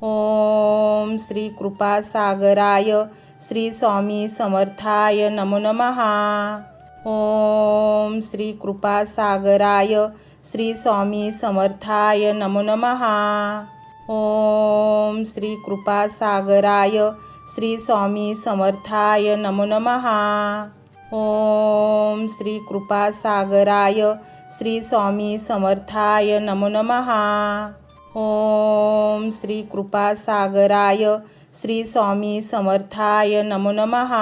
ओम श्री कृपासागराय श्री स्वामी समर्थाय नमो नमः. ओम श्री कृपासागराय श्री स्वामी समर्थाय नमो नमः. ओम श्री कृपासागराय श्री स्वामी समर्थाय नमो नमः. ओम श्री कृपासागराय श्री स्वामी समर्थाय नमो नमः. ओम श्री कृपासागराय श्री स्वामी समर्थाय नमो नमः.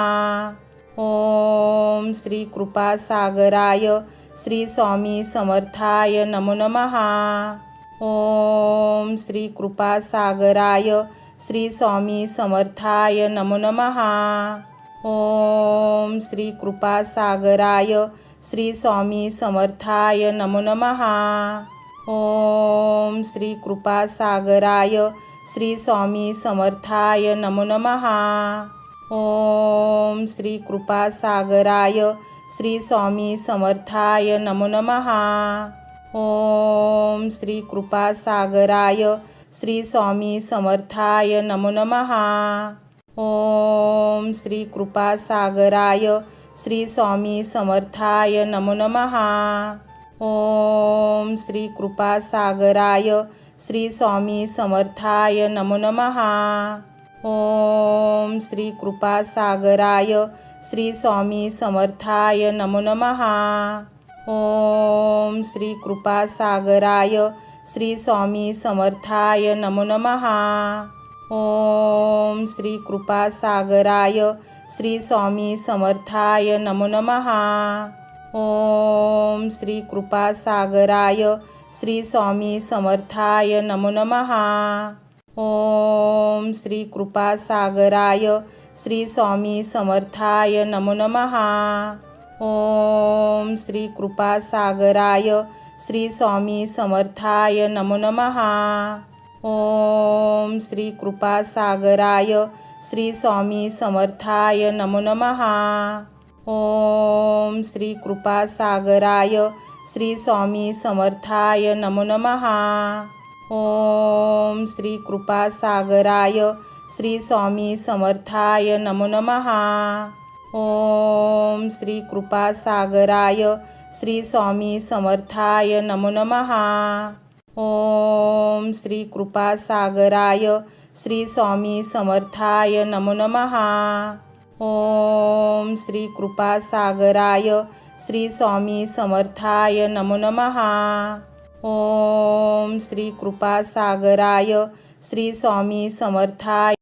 ओम श्री कृपासागराय श्री स्वामी समर्थाय नमो नमः. ओम श्री कृपासागराय श्री स्वामी समर्थाय नमो नमः. ओम श्री कृपासागराय श्री स्वामी समर्थाय नमो नमः. ओम श्री कृपासागराय श्री स्वामी समर्थाय नमो नमः. ओम श्री कृपासागराय श्री स्वामी समर्थाय नमो नमः. ओम श्री कृपासागराय श्री स्वामी समर्थाय नमो नमः. ओम श्री कृपासागराय श्री स्वामी समर्थाय नमो नमः. ओम श्री कृपासागराय श्री स्वामी समर्थाय नमो नमः. ओम श्री कृपासागराय श्री स्वामी समर्थाय नमो नमः. ओम श्री कृपासागराय श्री स्वामी समर्थाय नमो नमः. ओम श्री कृपासागराय श्री स्वामी समर्थाय नमो नमः. ओम श्री कृपासागराय श्री स्वामी समर्थाय नमो नमः. ओम श्री कृपासागराय श्री स्वामी समर्थाय नमो नमः. ओम श्री कृपासागराय श्री स्वामी समर्थाय नमो नमः. ओम श्री कृपासागराय श्री स्वामी समर्थाय नमो नमः. ओम श्री कृपासागराय श्री स्वामी समर्थाय नमो नमः. ओम श्री कृपासागराय श्री स्वामी समर्थाय नमो नमः. ओम श्री कृपासागराय श्री स्वामी समर्थाय नमो नमः. ओम श्री कृपासागराय श्री स्वामी समर्थाय नमो नमः. ओम श्री कृपासागराय श्री स्वामी समर्थाय नमो नमः. ओम श्री कृपासागराय श्री स्वामी समर्थाय